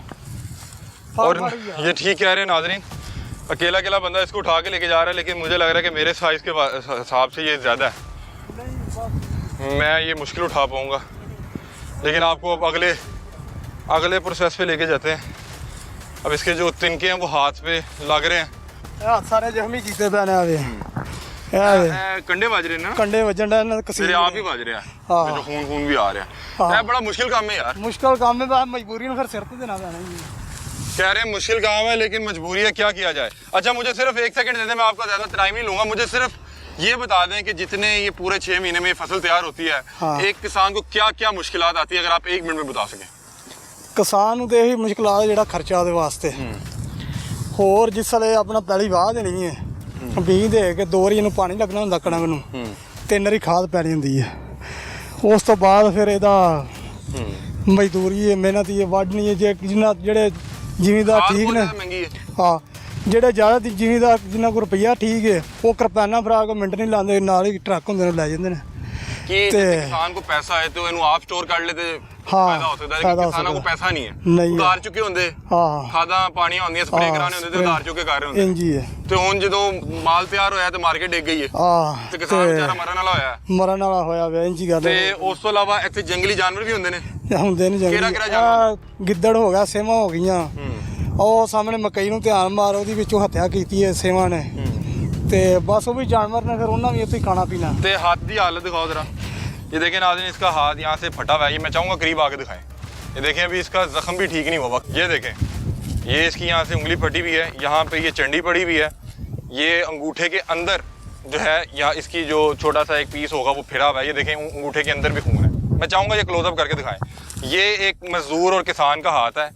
और ये ठीक कह रहे हैं नाजरीन, अकेला बंदा इसको उठा के लेके जा रहा है, लेकिन मुझे लग रहा है कि मेरे साइज़ के हिसाब से ये ज़्यादा है, मैं ये मुश्किल उठा पाऊँगा। लेकिन आपको अब अगले प्रोसेस पे लेके जाते हैं। अब इसके जो तिनके हैं वो हाथ पे लग रहे हैं, हाथ सारे जख्मी कीते पैने आवे कंडे बज रहे हैं ना? कंडे वजन डा तेरे आप ही बज रहे हैं, हाँ। जो खून भी आ रहा है। हाँ। बड़ा मुश्किल काम है यार। मुश्किल काम है, बात मजबूरी में फिर सिर पे देना पैना। कह रहे हैं मुश्किल काम है लेकिन मजबूरी है, क्या किया जाए। अच्छा, मुझे सिर्फ 1 सेकंड दे दें, मैं आपका ज़्यादा टाइम नहीं लूँगा। मुझे सिर्फ ये बता दें कि जितने ये पूरे 6 महीने में फसल तैयार होती है, हाँ। एक किसान को क्या क्या मुश्किलात आती है, अगर आप 1 मिनट में बता सकें। ਕਿਸਾਨ ਨੂੰ ਤੇ ਇਹੀ ਮੁਸ਼ਕਲਾਂ ਜਿਹੜਾ ਖਰਚਾ ਉਹਦੇ ਵਾਸਤੇ ਹੋਰ ਜਿਸ ਵੇਲੇ ਆਪਣਾ ਪੈਲੀ ਵਾਹ ਦੇਣੀ ਹੈ ਬੀਜ ਦੇ ਕੇ 2 ਵਾਰੀ ਇਹਨੂੰ ਪਾਣੀ ਲੱਗਣਾ ਹੁੰਦਾ ਕਣਕ ਨੂੰ 3 ਵਾਰੀ ਖਾਦ ਪੈਣੀ ਹੁੰਦੀ ਹੈ ਉਸ ਤੋਂ ਬਾਅਦ ਫਿਰ ਇਹਦਾ ਮਜ਼ਦੂਰੀ ਹੈ ਮਿਹਨਤ ਹੈ ਵੱਢਣੀ ਹੈ ਜੇ ਜਿਹੜੇ ਜ਼ਿਮੀਂਦਾਰ ਠੀਕ ਨੇ ਹਾਂ ਜਿਹੜੇ ਜ਼ਿਆਦਾ ਜ਼ਿਮੀਂਦਾਰ ਜਿਨ੍ਹਾਂ ਕੋਲ ਰੁਪਈਆ ਠੀਕ ਹੈ ਉਹ ਕਿਰਪਾਨਾਂ ਫਰਾ ਕੇ ਮਿੰਟ ਨਹੀਂ ਲਾਉਂਦੇ ਨਾਲ ਹੀ ਟਰੱਕ ਹੁੰਦੇ ਨੇ ਲੈ ਜਾਂਦੇ ਨੇ कि किसान को पैसा है तो इन्हों आप स्टोर कर लेते फायदा हो सकता है किसानों को पैसा नहीं है उधार चुके होंगे खादा पानी होंगे स्प्रे कराने होंगे तो उधार चुके कर रहे होंगे तो हुन जदों माल तैयार होया तो मार्केट डिग गई है ते किसान बेचारा मरन वाला होया इंज गल ते उस तो इलावा इत्थे जंगली जानवर भी होंगे ने जंगली गिद्दड़ हो गया सेवां हो गईयां ਉਹ ਸਾਹਮਣੇ ਮਕਈ ਨੂੰ ਧਿਆਨ ਮਾਰ ਉਹਦੀ ਵਿੱਚੋਂ ਹੱਤਿਆ ਕੀਤੀ ਹੈ ਸੇਵਾਂ ਨੇ ਤੇ बस वो भी जानवर ने फिर उन्होंने भी इतना खाना पीना ते हाथ की हालत दिखाओ जरा ये देखें नाज़रीन इसका हाथ यहाँ से फटा हुआ है ये मैं चाहूँगा करीब आके दिखाएं ये देखें अभी इसका ज़ख्म भी ठीक नहीं हुआ ये देखें ये इसकी यहाँ से उंगली फटी हुई है यहाँ पे ये चंडी पड़ी हुई है ये अंगूठे के अंदर जो है या इसकी जो छोटा सा एक पीस होगा वो फिरा हुआ है ये देखें अंगूठे के अंदर भी खून है मैं चाहूँगा ये क्लोजअप करके दिखाएं ये एक मजदूर और किसान का हाथ है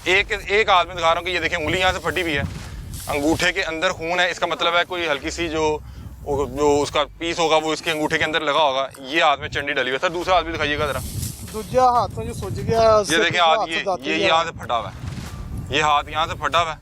एक हाथ में दिखा रहा हूँ कि ये देखें उंगली यहाँ से फटी हुई है अंगूठे के अंदर खून है इसका मतलब है कोई हल्की सी जो उसका पीस होगा वो इसके अंगूठे के अंदर लगा होगा ये हाथ में चंडी डली हुई है सर दूसरा हाथ भी दिखाइएगा जरा दूसरा हाथ में जो सूज गया ये देखें हाथ ये यहाँ से फटा हुआ है ये हाथ यहाँ से फटा हुआ है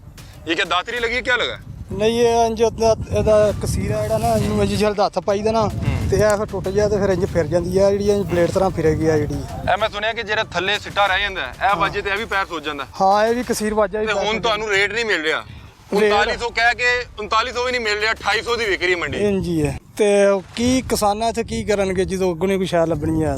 ये क्या दातरी लगी है क्या लगा नहीं ये जो ਇਹਦਾ ਕਸੀਰ ਹੈ ਜਿਹੜਾ ਨਾ ਇਹਨੂੰ ਜਿਹਾ ਹੱਥ ਪਾਈ ਦਾ ਨਾ ਤੇ ਇਹ ਫਿਰ ਟੁੱਟ ਗਿਆ ਤੇ ਫਿਰ ਇੰਜ ਫਿਰ ਜਾਂਦੀ ਹੈ ਜਿਹੜੀ ਬਲੇਡ ਤਰ੍ਹਾਂ ਫਿਰੇਗੀ ਆ ਜਿਹੜੀ ਇਹ ਮੈਂ ਸੁਣਿਆ ਕਿ ਜਿਹੜਾ ਥੱਲੇ ਸਿੱਟਾ ਰਹਿ ਜਾਂਦਾ ਇਹ ਵੱਜੇ ਤੇ ਇਹ ਵੀ ਪੈਰ ਸੁੱਜ ਜਾਂਦਾ ਹਾਂ ਇਹ ਵੀ ਕਸੀਰ ਵੱਜਾ ਤੇ ਹੁਣ ਤੁਹਾਨੂੰ ਰੇਟ ਨਹੀਂ ਮਿਲ ਰਿਹਾ 3900 ਕਹਿ ਕੇ 3900 ਵੀ ਨਹੀਂ ਮਿਲ ਰਿਹਾ 2800 ਦੀ ਵਿਕ ਰਹੀ ਮੰਡੀ ਇੰਜੀ ਹੈ ਤੇ ਕੀ ਕਿਸਾਨਾਂ ਇੱਥੇ ਕੀ ਕਰਨਗੇ ਜਦੋਂ ਅੱਗੋਂ ਨਹੀਂ ਕੋਈ ਸ਼ਾਇਦ ਲੱਭਣੀ ਆ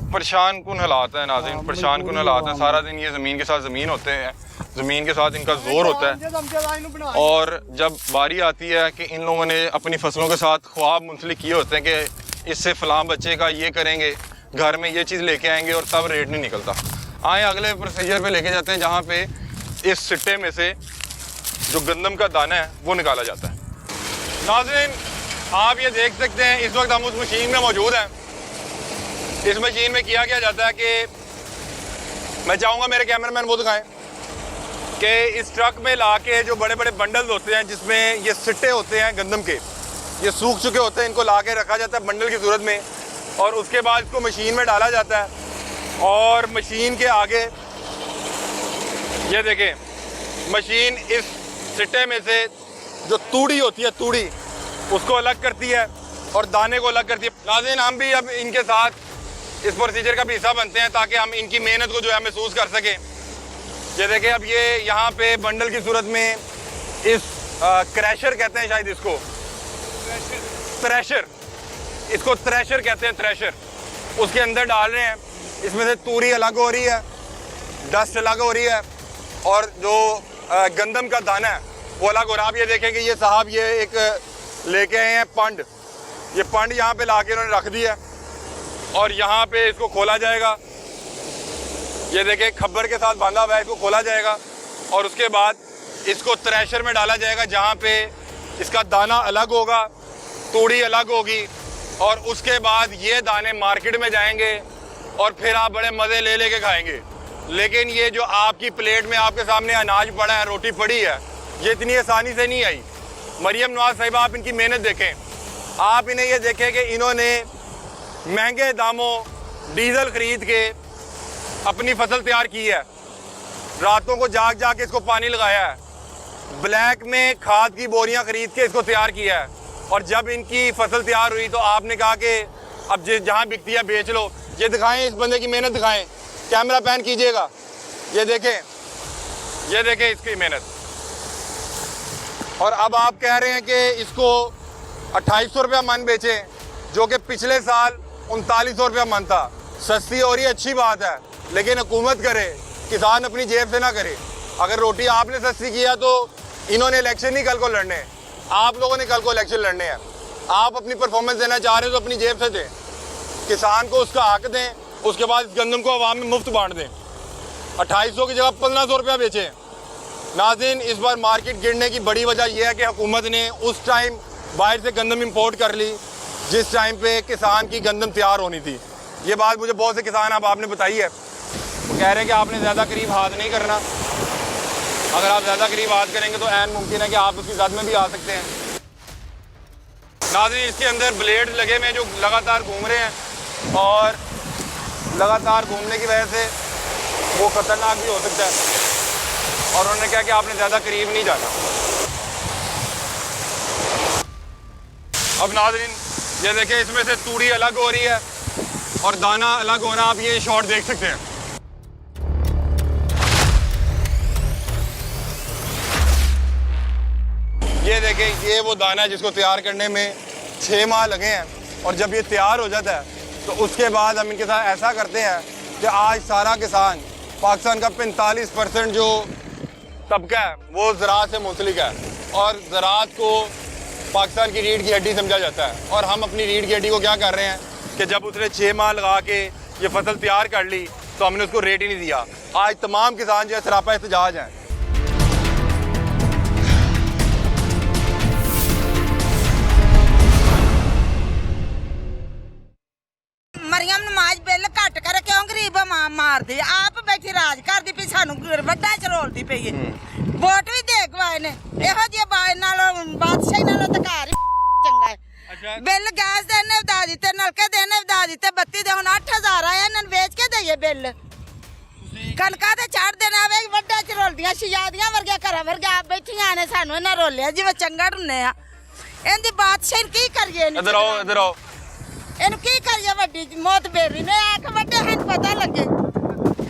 परेशान कुन हालात है नाज़रीन परेशान कुन हालात है सारा दिन ये ज़मीन के साथ ज़मीन होते हैं ज़मीन के साथ इनका ज़ोर होता है और जब बारी आती है कि इन लोगों ने अपनी फसलों के साथ ख्वाब मुंसलिक किए होते हैं कि इससे फ़लाँ बच्चे का ये करेंगे घर में ये चीज़ लेके आएंगे और तब रेट नहीं निकलता आए अगले प्रोसीजर पे लेके जाते हैं जहाँ पे इस सिट्टे में से जो गंदम का दाना है वो निकाला जाता है नाज़रीन आप ये देख सकते हैं इस वक्त हम उस मशीन में मौजूद हैं इस मशीन में किया क्या जाता है कि मैं चाहूँगा मेरे कैमरामैन वो दिखाएं कि इस ट्रक में ला के जो बड़े बड़े बंडल्स होते हैं जिसमें ये सिट्टे होते हैं गंदम के ये सूख चुके होते हैं इनको ला के रखा जाता है बंडल की सूरत में और उसके बाद इसको मशीन में डाला जाता है और मशीन के आगे ये देखें मशीन इस सिट्टे में से जो तूड़ी होती है तूड़ी उसको अलग करती है और दाने को अलग करती है नाज़रीन हम भी अब इनके साथ इस प्रोसीजर का भी हिस्सा बनते हैं ताकि हम इनकी मेहनत को जो है महसूस कर सकें ये देखें अब ये यहाँ पे बंडल की सूरत में इस क्रैशर कहते हैं शायद इसको थ्रेशर इसको थ्रेशर कहते हैं थ्रेशर उसके अंदर डाल रहे हैं इसमें से तूरी अलग हो रही है डस्ट अलग हो रही है और जो गंदम का दाना है वो अलग हो रहा है आप ये देखें कि ये साहब ये एक लेके आए हैं पंड ये पंड यहाँ पे ला के उन्होंने रख दिया है और यहाँ पे इसको खोला जाएगा ये देखें खब्बर के साथ बांधा हुआ है इसको खोला जाएगा और उसके बाद इसको थ्रेशर में डाला जाएगा जहाँ पे इसका दाना अलग होगा तूड़ी अलग होगी और उसके बाद ये दाने मार्केट में जाएंगे और फिर आप बड़े मज़े ले लेके खाएंगे लेकिन ये जो आपकी प्लेट में आपके सामने अनाज पड़ा है रोटी पड़ी है ये इतनी आसानी से नहीं आई मरियम नवाज साहिबा आप इनकी मेहनत देखें आप इन्हें ये देखें कि इन्होंने महंगे दामों डीजल खरीद के अपनी फसल तैयार की है रातों को जाग जाग के इसको पानी लगाया है ब्लैक में खाद की बोरियां खरीद के इसको तैयार किया है और जब इनकी फसल तैयार हुई तो आपने कहा कि अब जहाँ बिकती है बेच लो ये दिखाएं इस बंदे की मेहनत दिखाएं कैमरा पैन कीजिएगा ये देखें इसकी मेहनत और अब आप कह रहे हैं कि इसको 2800 रुपया मन बेचें जो कि पिछले साल 3900 रुपया मन था सस्ती हो रही है अच्छी बात है लेकिन हुकूमत करे किसान अपनी जेब से ना करे अगर रोटी आपने सस्ती किया तो इन्होंने इलेक्शन नहीं कल को लड़ने आप लोगों ने कल को इलेक्शन लड़ने हैं आप अपनी परफॉर्मेंस देना चाह रहे हो तो अपनी जेब से दें किसान को उसका हक दें उसके बाद इस गंदम को आवाम में मुफ्त बांट दें 2800 की जगह 1500 रुपया बेचें नाज़रीन इस बार मार्केट गिरने की बड़ी वजह यह है कि हुकूमत ने उस टाइम बाहर से गंदम इंपोर्ट कर ली जिस टाइम पे किसान की गंदम तैयार होनी थी ये बात मुझे बहुत से किसान अब आपने बताई है कह रहे हैं कि आपने ज़्यादा करीब हाथ नहीं करना, अगर आप ज़्यादा करीब हाथ करेंगे तो ऐन मुमकिन है कि आप उसकी जद में भी आ सकते हैं। नाज़रीन, इसके अंदर ब्लेड लगे हुए हैं जो लगातार घूम रहे हैं और लगातार घूमने की वजह से वो ख़तरनाक भी हो सकता है, और उन्होंने कहा कि आपने ज़्यादा करीब नहीं जाना। अब नाज़रीन ये देखें, इसमें से तूड़ी अलग हो रही है और दाना अलग होना, आप ये शॉट देख सकते हैं। ये देखें, ये वो दाना है जिसको तैयार करने में 6 माह लगे हैं, और जब ये तैयार हो जाता है तो उसके बाद हम इनके साथ ऐसा करते हैं कि आज सारा किसान पाकिस्तान का 45% जो तबका है वो ज़राअत से मुंसलिक है, और ज़राअत को पाकिस्तान की रीढ़ की हड्डी समझा जाता है। और हम अपनी रीढ़ की हड्डी को क्या कर रहे हैं कि जब उसने 6 माह लगा के ये फसल तैयार कर ली तो हमने उसको रेट ही नहीं दिया। आज तमाम किसान जो है सरापा एहतजाज हैं। मरियम नमाज बिल घट कर क्यों गरीब मार दी, आप बैठी राज करदी पई, सानू वड्डा चरोलदी पई है। वोट भी दे गवाए ने, ਇਹੋ ਜਿਹੇ ਬਾਜ ਨਾਲੋਂ ਬਾਦਸ਼ਾਹੀ ਨਾਲੋਂ ਤਾਂ ਘਰ ਹੀ ਚੰਗਾ ਹੈ। ਬਿੱਲ ਗੈਸ ਦੇ ਨੇ ਵਧਾ ਦਿੱਤੇ, ਨਲਕੇ ਦੇ ਨੇ ਵਧਾ ਦਿੱਤੇ, ਬੱਤੀ ਦੇ ਹੁਣ 8000 ਆਇਆ, ਇਹਨਾਂ ਨੂੰ ਵੇਚ ਕੇ ਦਈਏ ਬਿੱਲ। ਕਣਕਾਂ ਤੇ ਛੱਡ ਦੇਣਾ ਵੇ, ਵੱਡਾ ਚਰੋਲਦੀਆਂ ਸ਼ਿਆਦੀਆਂ ਵਰਗੀਆਂ ਘਰਾਂ ਵਰਗੀਆਂ ਆਪ ਬੈਠੀਆਂ ਨੇ, ਸਾਨੂੰ ਇਹਨਾਂ ਰੋਲਿਆ ਜਿਵੇਂ ਚੰਗਾ ਢੁੰਨੇ ਆ। ਇਹਦੀ ਬਾਦਸ਼ਾਹੀ ਨੂੰ ਕੀ ਕਰੀਏ? इधर आओ, इधर आओ। ਇਹਨੂੰ ਕੀ ਕਰੀਏ? ਵੱਡੀ ਮੌਤ ਬੇਰੀ ਨੇ ਆਖ ਵੱਡੇ ਹਨ ਪਤਾ ਲੱਗੇ,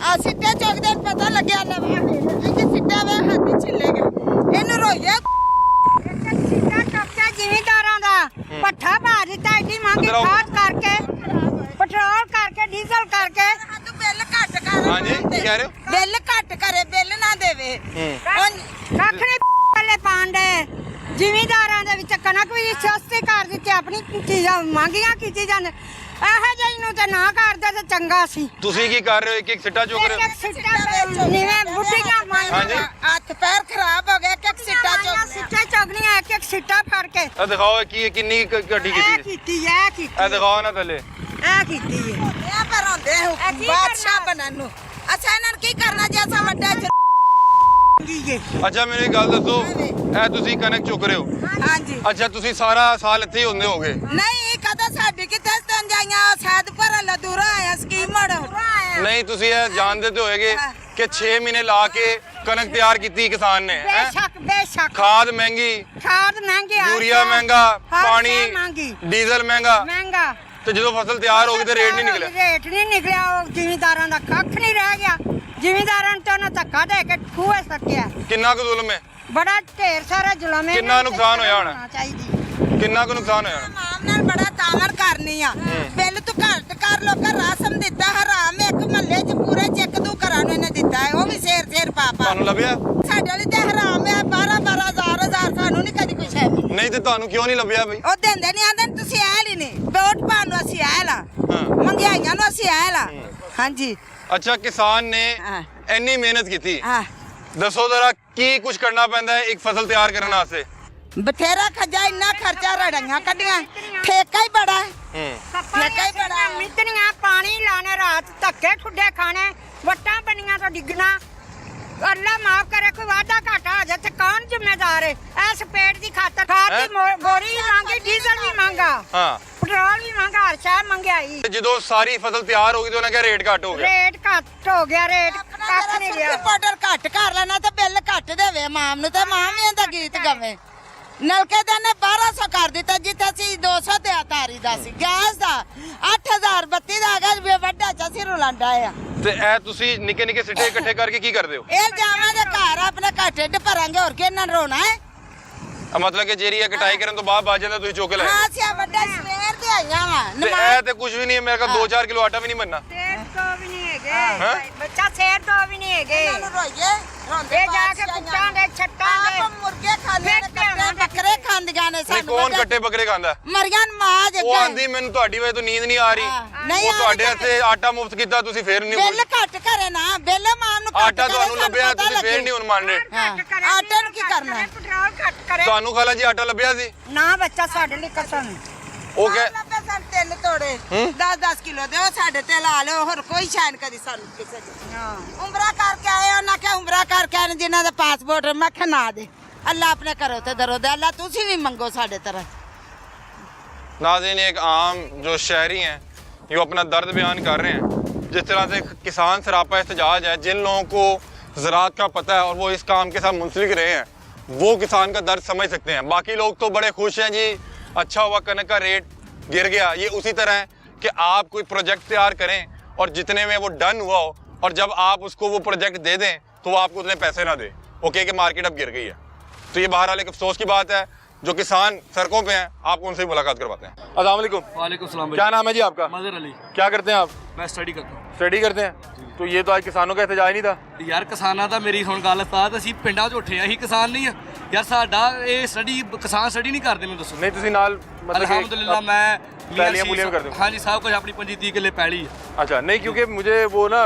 ਆ ਸਿੱਟੇ ਚੁੱਕਦੇ ਨੂੰ ਪਤਾ ਲੱਗਿਆ ਨਾ ਇਹ ਸਿੱਟਾ ਵੇ ਹੱਥ ਛਿੱਲੇ ਗਏ, ਇਹਨੂੰ ਰੋਈਏ। ਸਿੱਟਾ ਟੱਪਿਆ ਜ਼ਿਮੀਂਦਾਰਾਂ ਦਾ ਪੱਠਾ ਪਾ ਦਿੱਤਾ, ਐਡੀ ਮੰਗੀ ਖਾਦ ਕਰਕੇ, ਪੈਟਰੋਲ ਕਰਕੇ, ਡੀਜ਼ਲ ਕਰਕੇ। ਤੂੰ ਬਿੱਲ ਘੱਟ ਕਰ। ਹਾਂਜੀ, ਕੀ ਕਹਿ ਰਹੇ ਹੋ? ਬਿੱਲ ਘੱਟ ਕਰੇ, ਬਿੱਲ ਨਾ ਦੇਵੇ। ਕੱਖ ਨਹੀਂ ਪੱਲੇ ਪਾਂਡੇ ਜ਼ਿਮੀਂਦਾਰਾਂ ਦੇ ਵਿੱਚ ਕਣਕ ਵੀ ਸਸਤੀ ਕਰ ਦਿੱਤੀ, ਆਪਣੀ ਚੀਜ਼ਾਂ ਮੰਗੀਆਂ ਕੀਤੀ ਜਾਂਦੇ। ਇਹੋ ਜਿਹੀ ਨੂੰ ਤੇ ਨਾ ਕਰਦੇ ਤੇ ਚੰਗਾ ਸੀ। ਤੁਸੀਂ ਕੀ ਕਰ ਰਹੇ ਹੋ? ਇੱਕ ਸਿੱਟਾ ਚੁੱਕ ਰਹੇ ਹੋ? ਸਿੱਟਾ ਨਿਵੇਂ ਬੁੱਢੀਆਂ ਹਾਂਜੀ। ਹੱਥ ਪੈਰ ਖਰਾਬ ਹੋ ਗਏ, ਇੱਕ ਸਿੱਟਾ ਚੁੱਕ ਸਿੱਟਾ ਚੁੱਕਣੀਆਂ, ਇੱਕ ਸਿੱਟਾ ਫੜ ਕੇ ਇਹ ਦਿਖਾਓ ਕੀ ਕਿੰਨੀ ਗੱਡੀ ਇਹ ਕੀਤੀ ਕੀਤੀ ਇਹ ਦਿਖਾਓ ਨਾ ਥੱਲੇ। ਕੀਤੀ ਹੈ। ਇਹ ਪਰ ਹੁੰਦੇ ਬਾਦਸ਼ਾਹ ਬਣਨ ਨੂੰ। ਅੱਛਾ ਇਹਨਾਂ ਨੂੰ ਕੀ ਕਰਨਾ ਜੇ ਅਸਾਂ ਵੱਡਾ ਅੱਛਾ ਮੈਨੂੰ ਇੱਕ ਗੱਲ ਦੱਸੋ, ਇਹ ਤੁਸੀਂ ਕਣਕ ਚੁੱਕ ਰਹੇ ਹੋ? ਹਾਂਜੀ। ਅੱਛਾ ਤੁਸੀਂ ਸਾਰਾ ਸਾਲ ਇੱਥੇ ਹੀ ਹੁੰਦੇ ਹੋਗੇ? ਨਹੀਂ ਕਦਾ ਸਾਡੀ ਕਿੱਥੇ ਸਤੰਜਾਈਆਂ ਸਾਦ ਪਰ ਲਦੂਰਾ ਆਇਆ ਸਕੀਮ ਮੜ ਨਹੀਂ, ਤੁਸੀਂ ਇਹ ਜਾਣਦੇ ਤੇ ਹੋਏਗੇ ਕਿ 6 ਮਹੀਨੇ ਲਾ ਕੇ ਕਣਕ ਤਿਆਰ ਕੀਤੀ ਕਿਸਾਨ ਨੇ। ਬੇਸ਼ੱਕ ਬੇਸ਼ੱਕ ਖਾਦ ਮਹਿੰਗੀ, ਖਾਦ ਮਹਿੰਗੀ, ਯੂਰੀਆ ਮਹਿੰਗਾ, ਪਾਣੀ ਮਹਿੰਗੀ, ਡੀਜ਼ਲ ਮਹਿੰਗਾ, ਮਹਿੰਗਾ। ਤੇ ਜਦੋਂ ਫਸਲ ਤਿਆਰ ਹੋ ਗਈ ਤੇ ਰੇਟ ਨਹੀਂ ਨਿਕਲਿਆ। ਰੇਟ ਨਹੀਂ ਨਿਕਲਿਆ, ਉਹ ਜ਼ਿਮੀਂਦਾਰਾਂ ਦਾ ਕੱਖ ਨਹੀਂ ਰਹਿ ਗਿਆ। ਜ਼ਿਮੀਂਦਾਰਾਂ ਨੂੰ ਤਾਂ ਉਹਨਾਂ ਧੱਕਾ ਦੇ ਕੇ ਖੂਹੇ ਸੱਟਿਆ। ਕਿੰਨਾ ਕੁ ਜ਼ੁਲਮ ਹੈ, ਬੜਾ ਢੇਰ ਸਾਰਾ ਜ਼ੁਲਮ ਹੈ। ਕਿੰਨਾ ਨੁਕਸਾਨ ਹੋਇਆ ਹੋਣਾ? ਚਾਹੀਦੀ ਕਿੰਨਾ ਕੁ ਨੁਕਸਾਨ ਹੋਇਆ ਹੋਣਾ? ਮਾਮ ਨਾਲ ਬੜਾ ਤਾਮਰ ਕਰਨੀ ਆ। ਬਿੱਲ ਤੂੰ ਘੱਟ ਕਰ, ਲੋਕਾਂ ਰਾਸਮ ਦਿੱਤਾ ਹਰਾਮ, ਇੱਕ ਮਹੱਲੇ 'ਚ ਪੂਰੇ ਚੱਕ ਦੂ ਘਰਾਂ ਨੂੰ ਇਹਨੇ ਦਿੱਤਾ ਹੈ, ਉਹ ਵੀ ਸੇਰ ਪਾ ਤੁਹਾਨੂੰ ਲੱਭਿਆ? ਸਾਡੇ ਵਾਲੀ ਤੇ ਹਰਾਮ ਹੈ। 12,000 ਸਾਨੂੰ ਨਹੀਂ ਕਦੀ ਕੁਛ ਹੈ। ਨਹੀਂ ਤੇ ਤੁਹਾਨੂੰ ਕਿਉਂ ਨਹੀਂ ਲੱਭਿਆ ਬਈ? ਉਹ ਦਿੰਦੇ ਨਹੀਂ, ਆਂਦੇ ਤੁਸੀਂ ਐਲ ਹੀ ਨਹੀਂ, ਵੋਟ ਪਾਉਣ ਨੂੰ ਅਸੀਂ ਐਲ ਆ, ਮੰਗਿਆਈਆਂ ਨੂੰ ਅਸੀਂ ਐਲ ਆ। ਹਾਂਜੀ। ਅੱਛਾ, ਕਿਸਾਨ ਨੇ ਹਾਂ। ਇੰਨੀ ਮਿਹਨਤ ਕੀਤੀ, ਹਾਂ, ਦੱਸੋ ਜ਼ਰਾ ਕੀ ਕੁਝ ਕਰਨਾ ਪੈਂਦਾ ਹੈ ਇੱਕ ਫਸਲ ਤਿਆਰ ਕਰਨ ਵਾਸਤੇ? ਬਥੇਰਾ ਖੱਜਾ, ਇੰਨਾ ਖਰਚਾ ਰੜੀਆਂ ਕੱਢੀਆਂ, ਠੇਕਾ ਹੀ ਬੜਾ ਹੈ। ਠੇਕਾ ਹੀ ਬੜਾ। ਮਿੱਤਰੀਆਂ ਪਾਣੀ ਲਾਣੇ, ਰਾਤ ਧੱਕੇ ਠੁੱਡੇ ਖਾਣੇ, ਵੱਟਾਂ ਬਣੀਆਂ ਤੋਂ ਡਿੱਗਣਾ। ਅੱਲਾ ਮਾਫ ਕਰੇ, ਕੋਈ ਵਾਧਾ ਘਾਟਾ ਆ ਜਾਏ ਤੇ ਕੌਣ ਜ਼ਿੰਮੇਦਾਰ ਹੈ? ਇਸ ਪੇਟ ਦੀ ਖਾਤਰ ਖਾਦ ਦੀ ਬੋਰੀ ਵੀ ਮੰਗੀ, ਡੀਜ਼ਲ ਵੀ ਮੰਗਾ, ਹਾਂ, ਪੈਟਰੋਲ ਵੀ ਮੰਗਾ, ਹਰ ਸ਼ੈ ਮੰਗਿਆਈ। ਤੇ ਜਦੋਂ ਸਾਰੀ ਫਸਲ ਤਿਆਰ ਹੋ ਗਈ ਤੇ ਉਹਨਾਂ ਕਿਹਾ ਰੇਟ ਘੱਟ ਹੋ ਗਿਆ। ਰੇਟ ਘੱਟ ਹੋ ਗਿਆ, ਰੇਟ ਕੱਖ ਨਹੀਂ ਰਿਹਾ। ਪਾਊਡਰ ਘੱਟ ਕਰ ਲੈਣਾ ਤੇ ਬਿੱਲ ਘੱਟ ਦੇਵੇ ਮਾਮ ਨੂੰ, ਤੇ ਮਾਮ ਵੀ ਇਹਦਾ ਗੀਤ ਗਵੇ। ਨਲਕੇ ਦੇ ਨੇ 1200 ਕਰ ਦਿੱਤਾ, ਜਿੱਥੇ ਅਸੀਂ 200 ਤੇ ਤਾਰੀ ਦਾ ਸੀ। ਗੈਸ ਦਾ 8000 ਬੱਤੀ ਦਾ ਹੈਗਾ, ਵੱਡਾ ਚਸੀ ਰੁਲਾਂਡਾ ਆ। ਤੇ ਇਹ ਤੁਸੀਂ ਨਿੱਕੇ ਨਿੱਕੇ ਸਿੱਟੇ ਇਕੱਠੇ ਕਰਕੇ ਕੀ ਕਰਦੇ ਹੋ? ਇਹ ਜਾਵਾਂਗੇ ਘਰ ਆਪਣੇ ਘਰ ਢਿੱਡ ਭਰਾਂਗੇ, ਹੋਰ ਕਿ ਇਹਨਾਂ ਨੂੰ ਰੋਣਾ ਹੈ? ਮਤਲਬ ਕਿ ਜਿਹੜੀ ਇਹ ਕਟਾਈ ਕਰਨ ਤੋਂ ਬਾਅਦ ਬਾਜ ਜਾਂਦਾ ਤੁਸੀਂ ਚੁੱਕ ਲੈ? ਹਾਂ, ਅਸੀਂ ਵੱਡਾ ਸਵੇਰ ਤੇ ਆਈਆਂ ਵਾ। ਤੇ ਇਹ ਤੇ ਕੁਝ ਵੀ ਨਹੀਂ, ਮੇਰੇ ਕੋਲ 2-4 ਕਿਲੋ ਆਟਾ ਵੀ ਨਹੀਂ ਬਣਨਾ। ਸੇਰ ਤੋਂ ਵੀ ਨਹੀਂ ਹੈਗੇ, ਬੱਚਾ ਸੇਰ ਤੋਂ ਵੀ ਨਹੀਂ ਹੈਗੇ। ਇਹਨਾਂ ਨੂੰ ਰੋਈਏ, ਰੋਂਦੇ ਇਹ ਜਾ ਕੇ ਕੁੱਟਾਂ ਦੇ, ਛੱਟਾਂ ਦੇ। ਆਪ ਮੁਰਗੇ ਖਾਂਦੇ ਨੇ, ਕੱਟੇ ਬੱਕਰੇ ਖਾਂਦੀਆਂ ਨੇ। ਨਹੀਂ, ਕੌਣ ਕੱਟੇ ਬੱਕਰੇ ਖਾਂਦਾ? ਮਰੀਆਂ ਨਮਾਜ਼ ਉਹ ਆਂਦੀ ਮੈਨੂੰ ਤੁਹਾਡੀ ਵਜ੍ਹਾ ਤੋਂ ਨੀਂਦ ਨਹੀਂ ਆ ਰਹੀ। ਨਹੀਂ ਉਹ ਤੁਹਾਡੇ ਵਾਸਤੇ ਆਟਾ ਮੁਫਤ ਕੀਤਾ, ਤੁਸੀਂ ਫੇਰ ਨਹੀਂ ਬਿੱਲ ਘੱਟ ਕਰੇ ਨਾ, ਬਿੱਲ ਮਾਮ ਨੂੰ ਘੱਟ ਆਟਾ ਕਰੇ, ਤੁਹਾਨੂੰ ਸਾਨੂੰ ਲੱਭਿਆ, ਪਤਾ ਤੁਸੀਂ ਫੇਰ ਨਹੀਂ ਹੁਣ ਮੰਨ ਰਹੇ। ਆਟੇ ਨੂੰ ਕੀ ਕਰਨਾ? ਪੈਟਰੋਲ ਘੱਟ ਕਰੇ। ਤੁਹਾਨੂੰ ਖਾਲਾ ਜੀ ਆਟਾ ਲੱਭਿਆ ਸੀ? ਨਾ ਬੱਚਾ ਸਾਡੇ ਲਈ ਕਸਮ। ਉਹ ਕਹੇ ਸਾਨੂੰ 3 ਤੋੜੇ 10-10 ਕਿਲੋ ਦੇ ਉਹ ਸਾਡੇ ਤੇ ਲਾ ਲਿਓ ਹੋਰ ਕੋਈ ਸ਼ਾਨ ਕਦੀ ਸਾਨੂੰ ਕਿਸੇ ਦੀ ਹਾਂ ਉਮਰਾ ਕਰਕੇ ਆਏ ਉਹਨਾਂ ਕਿ ਉਮਰਾ ਕਰਕੇ ਆਏ ਜਿਨ੍ਹਾਂ ਦਾ ਪਾਸਪੋਰਟ ਮੈਂ ਕਿਹਾ ਨਾ ਦੇ ਅੱਲਾ ਆਪਣੇ ਘਰੋਂ ਤੇ ਦਰੋ ਦੇ ਅੱਲਾ ਤੁਸੀਂ ਵੀ ਮੰਗੋ ਸਾਡੇ ਤਰ੍ਹਾਂ नाज़रीन एक आम जो शहरी हैं ये अपना दर्द बयान कर रहे हैं जिस तरह से किसान सरापा एहतजाज है जिन लोगों को ज़राअत का पता है और वो इस काम के साथ मुंसलिक रहे हैं वो किसान का दर्द समझ सकते हैं। बाकी लोग तो बड़े खुश हैं जी अच्छा हुआ कनक का रेट गिर गया। ये उसी तरह है कि आप कोई प्रोजेक्ट तैयार करें और जितने में वो डन हुआ हो और जब आप उसको वो प्रोजेक्ट दे दें तो वो आपको उतने पैसे ना दे ओके कि मार्केट अब गिर गई है। तो ये बहरहाल एक अफसोस की बात है जो किसान सड़कों पे हैं आपको उनसे भी मुलाकात करवाते हैं। अस्सलाम वालेकुम। वालेकुम सलाम। क्या नाम है जी आपका? मजहर अली। क्या करते हैं आप? मैं स्टडी करता हूँ। स्टडी करते हैं तो ये तो आज किसानों का एहतजाज नहीं था ਯਾਰ ਕਿਸਾਨਾਂ ਦਾ ਮੇਰੀ ਹੁਣ ਗੱਲ ਉਸਤਾਦ ਅਸੀਂ ਪਿੰਡਾਂ 'ਚ ਉੱਠੇ ਆ ਅਸੀਂ ਕਿਸਾਨ ਨਹੀਂ ਆ ਯਾਰ ਸਾਡਾ ਇਹ ਸਟੱਡੀ ਕਿਸਾਨ ਸਟੱਡੀ ਨਹੀਂ ਕਰਦੇ ਮੈਨੂੰ ਦੱਸੋ नहीं ਤੁਸੀਂ ਨਾਲ अल्हम्दुलिल्लाह मैं पैलियां पुलियां भी करते हो? हाँ जी सब कुछ अपनी 25-30 किले पैली है। अच्छा नहीं क्योंकि मुझे वो ना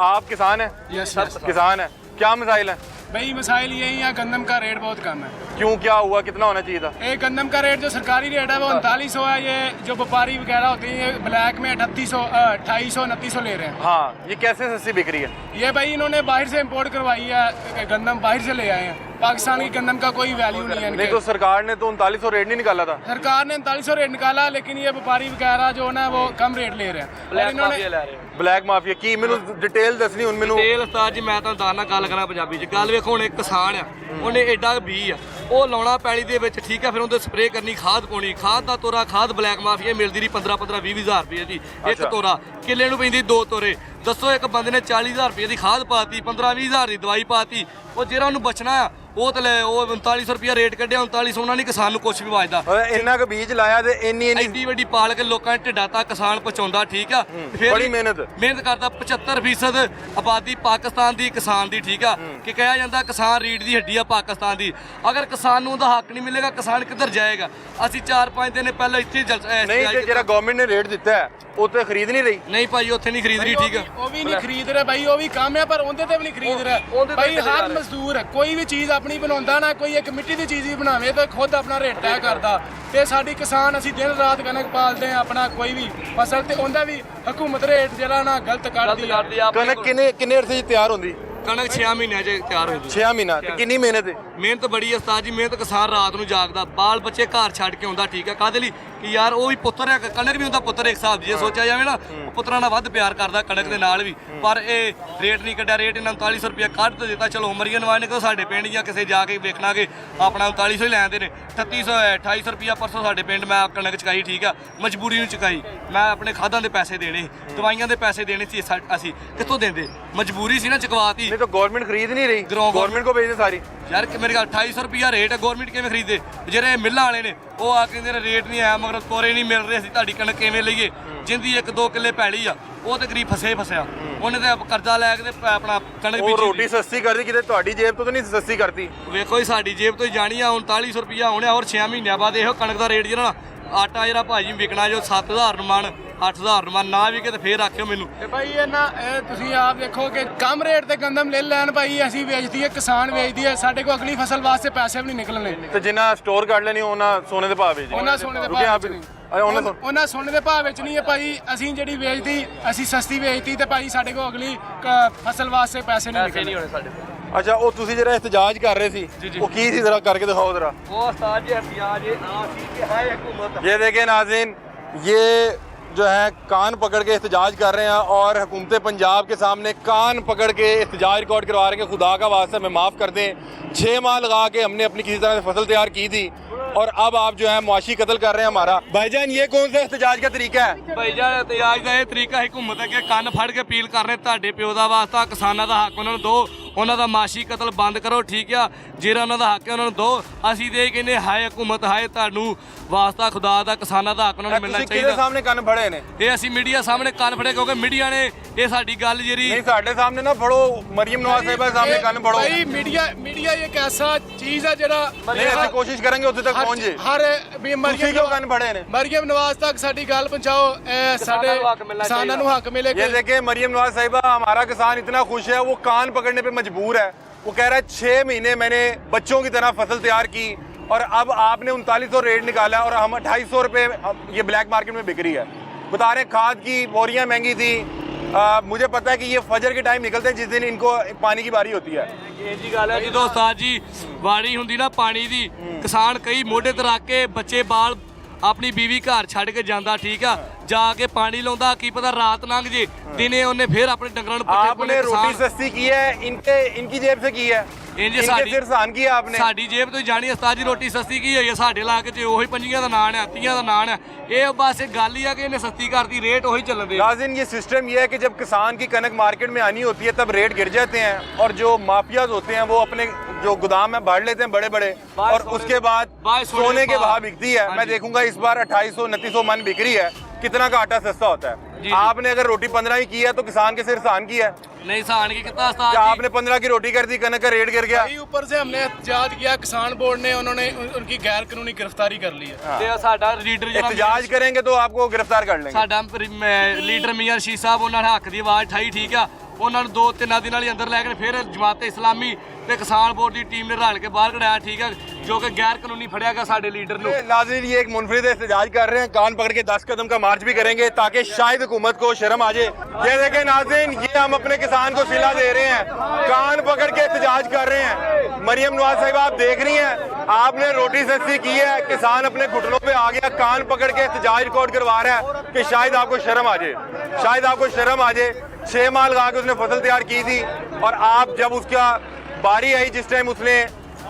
आप किसान हैं? यस किसान हैं क्या मसाइल हैं? भाई मसाइल यही है गंदम का रेट बहुत कम है। क्यों क्या हुआ कितना होना चाहिए था? एक गंदम का रेट जो सरकारी रेट है वो 3900 है। ये जो व्यापारी वगैरह होते हैं ये ब्लैक में 3800 2800 ले रहे हैं। हाँ ये कैसे सस्ती बिक रही है? ये भाई इन्होंने बाहर से इंपोर्ट करवाई है गंदम बाहर से ले आए हैं। पाकिस्तान की गंदम का कोई वैल्यू नहीं है नहीं इनके। तो सरकार ने तो 3900 रेट नहीं निकाला था। सरकार ने 3900 रेट निकाला लेकिन ये व्यापारी वगैरह जो ना वो कम रेट ले रहे हैं। और इन्होंने ਬਲੈਕ ਮਾਫੀਆ ਕੀ ਮੈਨੂੰ ਡਿਟੇਲ ਦੱਸਣੀ ਹੁਣ ਮੈਨੂੰ ਤੇਲ ਉਸਤਾਦ ਜੀ ਮੈਂ ਤੁਹਾਨੂੰ ਦੱਸਣਾ ਗੱਲ ਕਰਾਂ ਪੰਜਾਬੀ 'ਚ ਗੱਲ ਵੇਖੋ ਹੁਣ ਇੱਕ ਕਿਸਾਨ ਆ ਉਹਨੇ ਐਡਾ ਬੀ ਆ ਉਹ ਲਾਉਣਾ ਪੈਲੀ ਦੇ ਵਿੱਚ ਠੀਕ ਆ ਫਿਰ ਉਹਦੇ ਸਪਰੇਅ ਕਰਨੀ ਖਾਦ ਪਾਉਣੀ ਖਾਦ ਦਾ ਤੋਰਾ ਖਾਦ ਬਲੈਕ ਮਾਫੀਆ ਮਿਲਦੀ ਰਹੀ 15-20 ਹਜ਼ਾਰ ਰੁਪਏ ਦੀ ਇੱਕ ਤੋਰਾ ਕਿੱਲੇ ਨੂੰ ਪੈਂਦੀ 2 ਤੋਰੇ ਦੱਸੋ ਇੱਕ ਬੰਦੇ ਨੇ 40000 ਰੁਪਏ ਦੀ ਖਾਦ ਪਾਤੀ 15-20 ਹਜ਼ਾਰ ਦੀ ਦਵਾਈ ਪਾਤੀ ਉਹ ਜਿਹੜਾ ਉਹਨੂੰ ਬਚਣਾ ਆ ਉਹ ਤੇ ਲੈ ਉਹ 3900 ਰੁਪਏ ਰੇਟ ਕੱਢਿਆ 3900 ਉਹਨਾਂ ਨੇ ਕਿਸਾਨ ਨੂੰ ਕੁਝ ਵੀ ਵਾਜਦਾ ਇੰਨਾ ਕੁ ਬੀਜ ਲਾਇਆ ਤੇ ਇੰਨੀ ਐਡੀ ਵੱਡੀ ਪਾਲ ਕੇ ਲੋਕਾਂ ਦੇ ਢਿੱਡਾਂ ਤੱਕ ਕਿਸਾਨ ਪਹੁੰਚਾਉਂਦਾ ਠੀਕ ਆ ਫਿਰ ਬੜੀ ਮਿਹਨਤ ਕਰਦਾ 75% ਆਬਾਦੀ ਪਾਕਿਸਤਾਨ ਦੀ ਕਿਸਾਨ ਦੀ ਠੀਕ ਆ ਕਿ ਕਿਹਾ ਜਾਂਦਾ ਕਿਸਾਨ ਰੀੜ ਦੀ ਹੱਡੀ ਆ ਪਾਕਿਸਤਾਨ ਦੀ ਅਗਰ ਕਿਸਾਨ ਨੂੰ ਉਹਦਾ ਹੱਕ ਨਹੀਂ ਮਿਲੇਗਾ ਕਿਸਾਨ ਕਿੱਧਰ ਜਾਏਗਾ। ਅਸੀਂ 4-5 ਦਿਨ ਪਹਿਲਾਂ ਇੱਥੇ ਨਹੀਂ ਤੇ ਜਿਹੜਾ ਗਵਰਨਮੈਂਟ ਨੇ ਰੇਟ ਦਿੱਤਾ ਹੈ ਉਹ ਤੇ ਖਰੀਦ ਨਹੀਂ ਰਹੀ। ਨਹੀਂ ਭਾਈ ਉੱਥੇ ਨਹੀਂ ਖਰੀਦ ਰਹੀ ਠੀਕ ਆ ਉਹ ਵੀ ਨਹੀਂ ਖਰੀਦ ਰਹੇ ਭਾਈ ਉਹ ਵੀ ਕੰਮ ਹੈ ਪਰ ਉਹਦੇ ਤੇ ਵੀ ਨਹੀਂ ਖਰੀਦ ਰਿਹਾ ਭਾਈ। ਹਰ ਮਜ਼ਦੂਰ ਕੋਈ ਵੀ ਚੀਜ਼ ਆਪਣੀ ਬਣਾਉਂਦਾ ਨਾ ਕੋਈ ਇੱਕ ਮਿੱਟੀ ਦੀ ਚੀਜ਼ ਵੀ ਬਣਾਵੇ ਤਾਂ ਖੁਦ ਆਪਣਾ ਰੇਟ ਤੈਅ ਕਰਦਾ ਤੇ ਸਾਡੀ ਕਿਸਾਨ ਅਸੀਂ ਦਿਨ ਰਾਤ ਕਣਕ ਪਾਲਦੇ ਆ ਆਪਣਾ ਕੋਈ ਵੀ ਫਸਲ ਤੇ ਉਹਦਾ ਵੀ ਹਕੂਮਤ ਰੇਟ ਜਿਹੜਾ ਨਾ ਗਲਤ ਕੱਢਦੀ ਆ। ਕਣਕ ਕਿੰਨੇ ਅਰਸੇ 'ਚ ਤਿਆਰ ਹੁੰਦੀ? ਕਣਕ 6 ਮਹੀਨਿਆਂ 'ਚ ਤਿਆਰ ਹੋ ਜਾਂਦੀ 6 ਮਹੀਨਾ ਤੇ ਕਿੰਨੀ ਮਿਹਨਤ ਹੈ? ਮਿਹਨਤ ਬੜੀ ਹੈ ਉਸਤਾਦ ਜੀ ਮਿਹਨਤ ਕਿਸਾਨ ਰਾਤ ਨੂੰ ਜਾਗਦਾ ਬਾਲ ਬੱਚੇ ਘਰ ਛੱਡ ਕੇ ਆਉਂਦਾ ਠੀਕ ਹੈ ਕਾਹਦੇ ਲਈ ਕਿ ਯਾਰ ਉਹ ਵੀ ਪੁੱਤਰ ਹੈ ਕਣਕ ਵੀ ਹੁੰਦਾ ਪੁੱਤਰ ਇੱਕ ਹਿਸਾਬ ਦੀ ਜੇ ਸੋਚਿਆ ਜਾਵੇ ਨਾ ਉਹ ਪੁੱਤਰਾਂ ਨਾਲ ਵੱਧ ਪਿਆਰ ਕਰਦਾ ਕਣਕ ਦੇ ਨਾਲ ਵੀ ਪਰ ਇਹ ਰੇਟ ਨਹੀਂ ਕੱਢਿਆ ਰੇਟ ਇਹਨਾਂ 3900 ਰੁਪਏ ਕੱਢ ਤੇ ਦਿੱਤਾ ਚਲੋ ਮਰੀਆਂ ਨਵਾਜ਼ ਨੇ ਸਾਡੇ ਪਿੰਡ ਜਾਂ ਕਿਸੇ ਜਾ ਕੇ ਵੇਖਣਾ ਕਿ ਆਪਣਾ 3900 ਹੀ ਲੈਂਦੇ ਨੇ 3800 2800 ਰੁਪਇਆ ਪਰਸੋਂ ਸਾਡੇ ਪਿੰਡ ਮੈਂ ਕਣਕ ਚੁਕਾਈ ਠੀਕ ਆ ਮਜਬੂਰੀ ਨੂੰ ਚੁਕਾਈ ਮੈਂ ਆਪਣੇ ਖਾਦਾਂ ਦੇ ਪੈਸੇ ਦੇਣੇ ਦਵਾਈਆਂ ਦੇ ਪੈਸੇ ਦੇਣੇ ਸੀ ਅਸੀਂ ਕਿੱਥੋਂ ਦਿੰਦੇ ਮਜਬੂਰੀ ਸੀ ਨਾ ਚੁਕਵਾਤੀ। नहीं तो गवर्नमेंट खरीद नहीं रही गवर्नमेंट को भेज दे सारी ਯਾਰ ਕਿ ਮੇਰੇ ਕੋਲ 2800 ਰੁਪਿਆ ਰੇਟ ਹੈ ਗਵਰਨਮੈਂਟ ਕਿਵੇਂ ਖਰੀਦੇ ਜਿਹੜੇ ਮਿੱਲਾਂ ਵਾਲੇ ਨੇ ਉਹ ਆ ਕੇ ਕਹਿੰਦੇ ਰੇਟ ਨਹੀਂ ਆਇਆ ਮਗਰ ਤੋਰੇ ਨਹੀਂ ਮਿਲ ਰਹੇ ਅਸੀਂ ਤੁਹਾਡੀ ਕਣਕ ਕਿਵੇਂ ਲਈਏ ਜਿੰਦੀ 1-2 ਕਿੱਲੇ ਪੈਲੀ ਆ ਉਹ ਤੇ ਗਰੀਬ ਫਸਿਆ ਉਹਨੇ ਤੇ ਕਰਜ਼ਾ ਲੈ ਕੇ ਤੇ ਆਪਣਾ ਕਣਕ ਉਹ ਰੋਟੀ ਸਸਤੀ ਕਰਦੀ ਕਿਤੇ ਤੁਹਾਡੀ ਜੇਬ ਤੋਂ ਤਾਂ ਨਹੀਂ ਸਸਤੀ ਕਰਦੀ। ਵੇਖੋ ਜੀ ਸਾਡੀ ਜੇਬ ਤੋਂ ਹੀ ਜਾਣੀ ਆ 3900 ਰੁਪਿਆ ਹੋਣਾ ਹੋਰ 6 ਮਹੀਨਿਆਂ ਬਾਅਦ ਇਹੋ ਕਣਕ ਦਾ ਰੇਟ ਜਿਹੜਾ ਆਟਾ ਜਿਹੜਾ ਭਾਜੀ ਵਿਕਣਾ ਜੋ 7000 ਮਣ 8000 ਮਣ ਨਾ ਵੀ ਕਿਤੇ ਫੇਰ ਆਖਿਓ ਮੈਨੂੰ ਤੇ ਭਾਈ ਇਹ ਤੁਸੀਂ ਆਪ ਦੇਖੋ ਕਿ ਕਮ ਰੇਟ ਤੇ ਗੰਦਮ ਲੈ ਲੈਣ ਭਾਈ ਅਸੀਂ ਵੇਚਦੀ ਹੈ ਕਿਸਾਨ ਵੇਚਦੀ ਹੈ ਸਾਡੇ ਕੋਲ ਅਗਲੀ ਫਸਲ ਵਾਸਤੇ ਪੈਸੇ ਵੀ ਨਹੀਂ ਨਿਕਲਣੇ ਤੇ ਜਿੰਨਾ ਸਟੋਰ ਕਰ ਲੈਣੀ ਉਹਨਾਂ ਸੋਨੇ ਦੇ ਭਾਅ ਵੇਚ ਉਹਨਾਂ ਸੋਨੇ ਦੇ ਭਾਅ ਵਿੱਚ ਨਹੀਂ ਉਹਨਾਂ ਸੋਨੇ ਦੇ ਭਾਅ ਵਿੱਚ ਨਹੀਂ ਹੈ ਭਾਈ ਅਸੀਂ ਜਿਹੜੀ ਵੇਚਦੀ ਅਸੀਂ ਸਸਤੀ ਵੇਚਦੀ ਤੇ ਭਾਈ ਸਾਡੇ ਕੋਲ ਅਗਲੀ ਫਸਲ ਵਾਸਤੇ ਪੈਸੇ ਨਹੀਂ ਨਿਕਲਣੇ ਸਾਡੇ अच्छा वो तुसी जरा एहतजाज कर रहे थे वो की थी जरा करके दिखाओ जरा वो उस्ताद जी एहतजाज है हुकूमत ये देखें नाज़रीन ये जो है कान पकड़ के एहतजाज कर रहे हैं और हुकूमत पंजाब के सामने कान पकड़ के एहतजाज रिकॉर्ड करवा रहे हैं कि खुदा का वास्ता हमें माफ़ कर दें 6 माह लगा के हमने अपनी किसी तरह से फसल तैयार की थी और अब आप जो है मुआशी कत्ल कर रहे हैं हमारा। भाईजान ये कौन सा एहतजाज का तरीका है? ਭਾਈਜਾਨ ਇਤਜਾਜ ਦਾ ਇਹ ਤਰੀਕਾ ਹਕੂਮਤ ਅੱਗੇ ਕੰਨ ਫੜ ਕੇ ਅਪੀਲ ਕਰ ਰਹੇ ਤੁਹਾਡੇ ਪਿਓ ਦਾ ਵਾਸਤਾ ਕਿਸਾਨਾਂ ਦਾ ਹੱਕ ਉਹਨਾਂ ਨੂੰ ਦਿਓ ਉਹਨਾਂ ਦਾ ਮਾਸ਼ੀ ਕਤਲ ਬੰਦ ਕਰੋ ਠੀਕ ਆ ਜਿਹੜਾ ਉਹਨਾਂ ਦਾ ਹੱਕ ਹੈ ਉਹਨਾਂ ਨੂੰ ਦਿਓ ਅਸੀਂ ਤੇ ਇਹ ਕਹਿੰਦੇ ਹਾਏ ਹਕੂਮਤ ਹਾਏ ਤੁਹਾਨੂੰ ਵਾਸਤਾ ਖੁਦਾ ਦਾ ਕਿਸਾਨਾਂ ਦਾ ਹੱਕ ਉਹਨਾਂ ਨੂੰ ਮਿਲਣਾ ਤੁਸੀਂ ਚਾਹੀਦਾ। ਕਿਹਦੇ ਸਾਹਮਣੇ ਕੰਨ ਫੜੇ ਨੇ? ਇਹ ਅਸੀਂ ਮੀਡੀਆ ਸਾਹਮਣੇ ਕੰਨ ਫੜੇ ਕਿਉਂਕਿ ਮੀਡੀਆ ਨੇ ਇਹ ਸਾਡੀ ਗੱਲ ਜਿਹੜੀ नहीं साढ़े सामने ना फड़ो मरियम नवाज साहिबा सामने कंन फड़ो ਭਾਈ ਮੀਡੀਆ ਇੱਕ ਐਸਾ ਚੀਜ਼ ਹੈ ਜਿਹੜਾ नहीं ऐसी कोशिश करेंगे उत्थे तक पहुंच जे ਹਰ ਵੀ ਤੁਸੀਂ ਕਿਉਂ ਕੰਨ ਫੜੇ ਨੇ? ਮਰੀਮ ਨਵਾਜ਼ ਤੱਕ ਸਾਡੀ ਗੱਲ ਪਹੁੰਚਾਓ ਸਾਡੇ ਕਿਸਾਨਾਂ ਨੂੰ ਹੱਕ ਮਿਲੇ ये देखें मरियम नवाज साहिबा हमारा किसान इतना खुश है वो कान पकड़ने पे मजबूर है। वो कह रहा है 6 महीने मैंने बच्चों की तरह फसल तैयार की और अब आपने 3900 रेट निकाला और हम 2800 रुपये ये ब्लैक मार्केट में बिक रही है। बता रहे खाद की बोरियां महंगी थी। मुझे पता है कि ये फजर के टाइम निकलते हैं जिस दिन इनको पानी की बारी होती है। ਇਹ ਜੀ ਗੱਲ ਹੈ ਜਦੋਂ ਉਸਤਾਦ ਜੀ ਵਾਰੀ ਹੁੰਦੀ ਨਾ ਪਾਣੀ ਦੀ, ਕਿਸਾਨ ਕਈ ਮੋਢੇ ਤੇ ਰੱਖ ਕੇ ਬੱਚੇ ਬਾਲ ਆਪਣੀ ਬੀਵੀ ਘਰ ਛੱਡ ਕੇ ਜਾਂਦਾ, ਠੀਕ ਆ, ਜਾ ਕੇ ਪਾਣੀ ਲਾਉਂਦਾ, ਕੀ ਪਤਾ ਰਾਤ ਲੰਘ ਜੇ, ਦਿਨੇ ਉਹਨੇ ਫਿਰ ਆਪਣੇ ਡੰਗਰਾਂ ਨੂੰ ਪੱਠੇ आपने रोटी सस्ती की है, इनकी जेब से की है, ਇੰਜ इनके सिर सहन किया आपने। ਸਾਡੀ ਜੇਬ ਤੋਂ ਹੀ ਜਾਣੀ ਉਸਤਾਦ ਜੀ ਰੋਟੀ ਸਸਤੀ ਕੀ ਹੋਈ ਹੈ ਸਾਡੇ ਇਲਾਕੇ 'ਚ, ਉਹੀ ਪੰਜੀਆਂ ਦਾ ਨਾਨ ਹੈ, ਤੀਆਂ ਦਾ ਨਾਨ ਹੈ। ਇਹ ਬਸ ਇੱਕ ਗੱਲ ਹੀ ਆ ਕਿ ਇਹਨੇ ਸਸਤੀ ਕਰਤੀ, ਰੇਟ ਉਹੀ ਚੱਲਣ ਦੇ। नाज़रीन ये सिस्टम ये है कि जब किसान की कनक मार्केट में आनी होती है तब रेट गिर जाते हैं और जो माफियाज होते हैं वो अपने जो गोदाम में भर लेते हैं बड़े बड़े और उसके बाद सोने के भाव बिकती है। मैं देखूंगा इस बार 2800-2900 मन बिक रही है। कितना का आटा सस्ता होता है। आपने अगर रोटी 15 ही की है तो किसान के सिर सहन किया है। नहीं सहन की कितना उस्ताद क्या जी? आपने 15 की रोटी कर दी, कनक का रेट गिर गया। भाई ऊपर से हमने एहतजाज किया, किसान बोर्ड ने उन्होंने उनकी गैर कानूनी गिरफ्तारी कर ली है। ਤੇ ਸਾਡਾ ਲੀਡਰ ਜਿਹੜਾ एहतजाज करेंगे तो आपको गिरफ्तार कर लेंगे। ਸਾਡਾ ਲੀਡਰ ਮੀਆਂ ਰਸ਼ੀਦ ਸਾਹਿਬ, ਉਹਨਾਂ ਨੇ ਹੱਕ ਦੀ ਆਵਾਜ਼ ਉਠਾਈ, ਠੀਕ ਆ, ਉਹਨਾਂ ਨੂੰ 2-3 ਦਿਨਾਂ ਲਈ ਅੰਦਰ ਲੈ ਕੇ ਫਿਰ ਜਮਾਤ ਇਸਲਾਮੀ ਤੇ ਕਿਸਾਨ ਬੋਰਡ ਦੀ ਟੀਮ ਨੇ ਰਲ ਕੇ ਬਾਹਰ ਕਢਾਇਆ, ਠੀਕ ਆ, ਜੋ ਕਿ ਗੈਰ ਕਾਨੂੰਨੀ फड़िया गया साडे लीडर ਨੂੰ। नाज़रीन ये एक मुनफरिद एहतजाज कर रहे हैं, कान पकड़ के 10 कदम का मार्च भी करेंगे ताकि शायद हुकूमत को शर्म आ जाए। ये देखें नाज़रीन, ये हम अपने किसान को सिला दे रहे हैं, कान पकड़ के एहतजाज कर रहे हैं। मरियम नवाज साहिबा आप देख रही हैं, आपने रोटी सस्ती की है, किसान अपने घुटनों पे आ गया, कान पकड़ के एहतजाज रिकॉर्ड करवा रहा है कि शायद आपको शर्म आ जाए, शायद आपको शर्म आ जाए। 6 माह लगा के उसने फसल तैयार की थी और आप जब उसका बारी आई, जिस टाइम उसने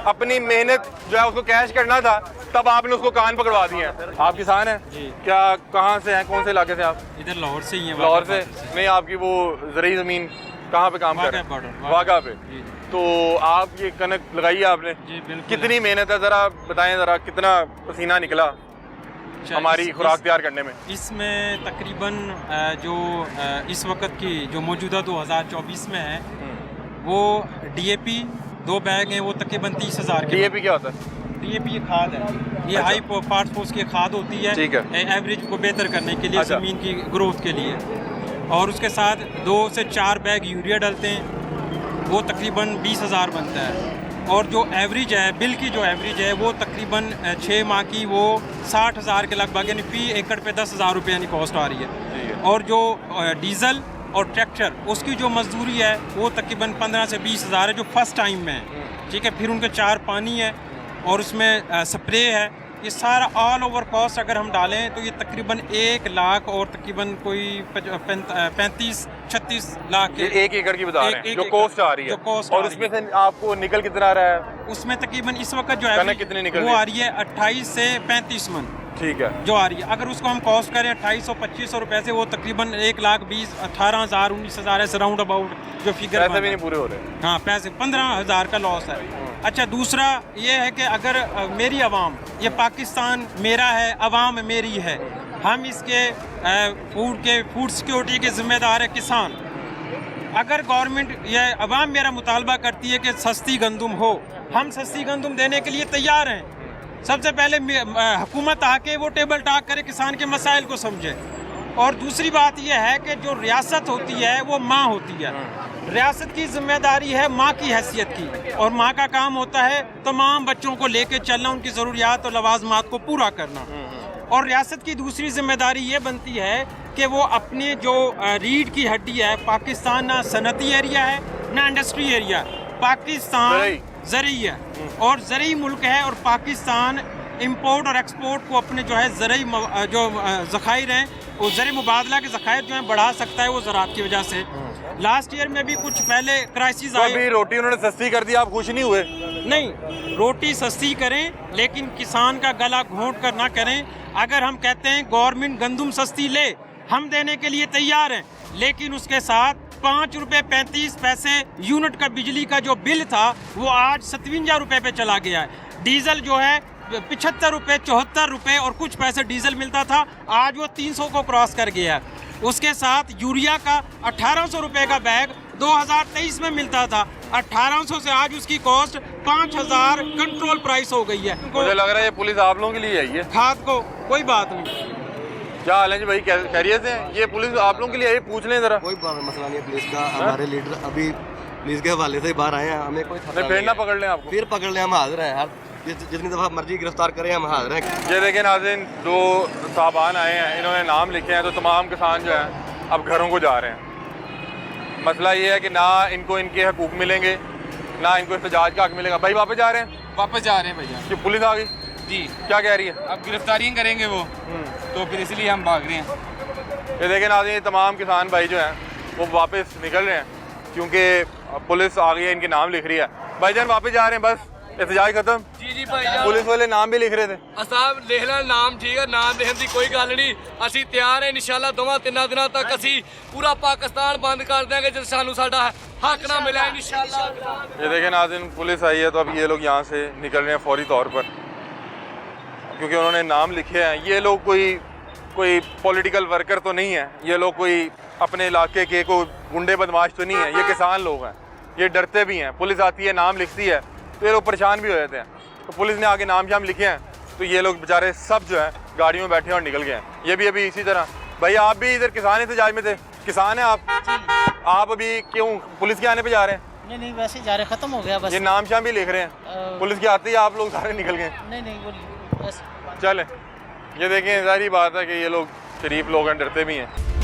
अपनी मेहनत जो है उसको कैश करना था, तब आपने उसको कान पकड़वा दिए हैं। आप किसान हैं जी? क्या कहाँ से हैं, कौन से इलाके से आप? इधर लाहौर से ही है। लाहौर से? नहीं, आपकी वो ज़रूरी ज़मीन कहाँ पे काम कर रहे हैं? वाघा पे। तो आप ये कनक लगाई है आपने? जी बिल्कुल। कितनी मेहनत है, ज़रा बताएं, ज़रा कितना पसीना निकला हमारी खुराक तैयार करने में? इसमें तकरीबन जो इस वक्त की जो मौजूदा 2024 में है वो DAP 2 बैग हैं, वो तकरीबन 30,000 के। DAP क्या होता है? DAP ये खाद है, ये हाई फास्फोरस की खाद होती है, ठीक है। एवरेज को बेहतर करने के लिए, अच्छा। ज़मीन की ग्रोथ के लिए। और उसके साथ 2 से 4 बैग यूरिया डालते हैं, वो तकरीबन 20,000 बनता है। और जो एवरेज है, बिल की जो एवरेज है वो तकरीबन 6 माह की वो 60,000 के लगभग, यानी फी एकड़ पे 10,000 रुपये यानी कॉस्ट आ रही है। और जो डीज़ल और ट्रैक्टर उसकी जो मजदूरी है वो तकरीबन 15 से 20,000 है, जो फर्स्ट टाइम में है, ठीक है। फिर उनके 4 पानी है और उसमें स्प्रे है। ये सारा ऑल ओवर कॉस्ट अगर हम डालें तो ये तकरीबन 1 लाख और तकरीबन कोई 35-36 लाख के 1 एकड़ की बता रहे हैं जो कॉस्ट आ रही है। जो cost और आ उसमें रही से आपको निकल कितना आ रहा है? उसमें तकरीबन इस वक्त जो कनक है कितनी निकल वो रही है? आ रही है 28 से 35 मन ठीक है। जो आ रही है। अगर उसको हम कॉस्ट करें 2800-2500 रुपए से, वो तकरीबन 1,20,18,000 ऐसे राउंड अबाउट जो फिगर पैसे भी नहीं पूरे हो रहे। हाँ, पैसे 15,000 का लॉस है। अच्छा, दूसरा ये है कि अगर मेरी आवाम, ये पाकिस्तान मेरा है, आवाम मेरी है, हम इसके फूड सिक्योरिटी के जिम्मेदार है किसान। अगर गवर्नमेंट या आवाम मेरा मुतालबा करती है कि सस्ती गंदम हो, हम सस्ती गंदम देने के लिए तैयार हैं। सबसे पहले हुकूमत आके वो टेबल टॉक करे, किसान के मसाइल को समझे। और दूसरी बात यह है कि जो रियासत होती है वो माँ होती है, रियासत की जिम्मेदारी है माँ की हैसियत की, और माँ का काम होता है तमाम बच्चों को लेके चलना, उनकी ज़रूरियात और लवाजमात को पूरा करना। और रियासत की दूसरी जिम्मेदारी ये बनती है कि वो अपने जो रीढ़ की हड्डी है, पाकिस्तान ना सनती एरिया है ना इंडस्ट्री एरिया, पाकिस्तान ज़रूरी है और ज़रूरी मुल्क है। और पाकिस्तान इंपोर्ट और एक्सपोर्ट को अपने जो है ज़रूरी जो ज़खायर हैं, वो ज़रूरी मुबादला के ज़खायर जो हैं बढ़ा सकता है वो ज़राअत की वजह से। लास्ट ईयर में भी कुछ पहले क्राइसिस तो आए। अभी रोटी उन्होंने सस्ती कर दी, आप खुश नहीं हुए? नहीं, रोटी सस्ती करें लेकिन किसान का गला घोंट कर ना करें। अगर हम कहते हैं गवर्नमेंट गंदम सस्ती ले, हम देने के लिए तैयार हैं, लेकिन उसके साथ 5 रुपये 35 पैसे यूनिट का बिजली का जो बिल था वो आज 57 रुपये पे चला गया है। डीजल जो है 75 रुपये 74 रुपये और कुछ पैसे डीजल मिलता था, आज वो 300 को क्रॉस कर गया है। उसके साथ यूरिया का 1800 रुपये का बैग 2023 में मिलता था, 1800 से आज उसकी कॉस्ट 5000 कंट्रोल प्राइस हो गई है। मुझे लग रहा है ये पुलिस आप लोगों के लिए आई है। खाद को कोई बात नहीं। क्या हाल है जी भाई, खैरियत से हैं? ये पुलिस आप लोगों के लिए आई, पूछ लें जरा। कोई मसला नहीं है पुलिस का, हमारे लीडर अभी पुलिस के हवाले से ही बाहर आए हैं, हमें कोई फिर ना पकड़ लें आपको। फिर पकड़ लें, हम हाजिर हैं। जितनी दफ़ा मर्जी गिरफ्तार करें हम हाजिर हैं। ये देखें नाज़रीन, 2 साहबान आए हैं, इन्होंने नाम लिखे हैं, तो तमाम किसान जो हैं अब घरों को जा रहे हैं। मसला ये है कि ना इनको इनके हकूक़ मिलेंगे, ना इनको एहतजाज का हक मिलेगा। भाई वापस जा रहे हैं? वापस जा रहे हैं भैया कि पुलिस आ गई? जी। क्या कह रही है? अब गिरफ्तारियाँ करेंगे वो, तो फिर इसलिए हम भाग रहे हैं। ये देखें नाज़रीन, तमाम किसान भाई जो हैं वो वापस निकल रहे हैं क्योंकि पुलिस आ गई है, इनके नाम लिख रही है। भाईजान वापस जा रहे हैं, बस एहतजाज खत्म? जी जी भाईजान, पुलिस वाले नाम भी लिख रहे थे। साहब लिख लेना नाम, ठीक है, नाम लिखने की कोई गल नहीं। ਅਸੀਂ ਤਿਆਰ हैं इंशाल्लाह 2-3 दिनों तक ਅਸੀਂ पूरा पाकिस्तान बंद कर देंगे जब सानू साडा हक ना मिला इंशाल्लाह। ये देखें नाज़रीन, पुलिस आई है तो अब ये लोग यहाँ से निकल रहे हैं फौरी तौर पर, क्योंकि उन्होंने नाम लिखे हैं। ये लोग कोई पॉलिटिकल वर्कर तो नहीं है, ये लोग कोई अपने इलाके के कोई गुंडे बदमाश तो नहीं है, ये किसान लोग हैं, ये डरते भी हैं। पुलिस आती है, नाम लिखती है, तो ये लोग परेशान भी हो जाते हैं। तो पुलिस ने आगे नाम शाम लिखे हैं, तो ये लोग बेचारे सब जो है गाड़ियों में बैठे और निकल गए हैं। ये भी अभी इसी तरह। भाई आप भी इधर किसान एहतजाज में थे, किसान हैं आप अभी क्यों पुलिस के आने पे जा रहे हैं? नहीं वैसे जा रहे, खत्म हो गया बस। ये नाम शाम भी लिख रहे हैं, पुलिस के आते ही आप लोग सारे निकल गए? नहीं बोलिए बस। चले, ये देखें, ज़ाहिर बात है कि ये लोग शरीफ लोग हैं, डरते भी हैं।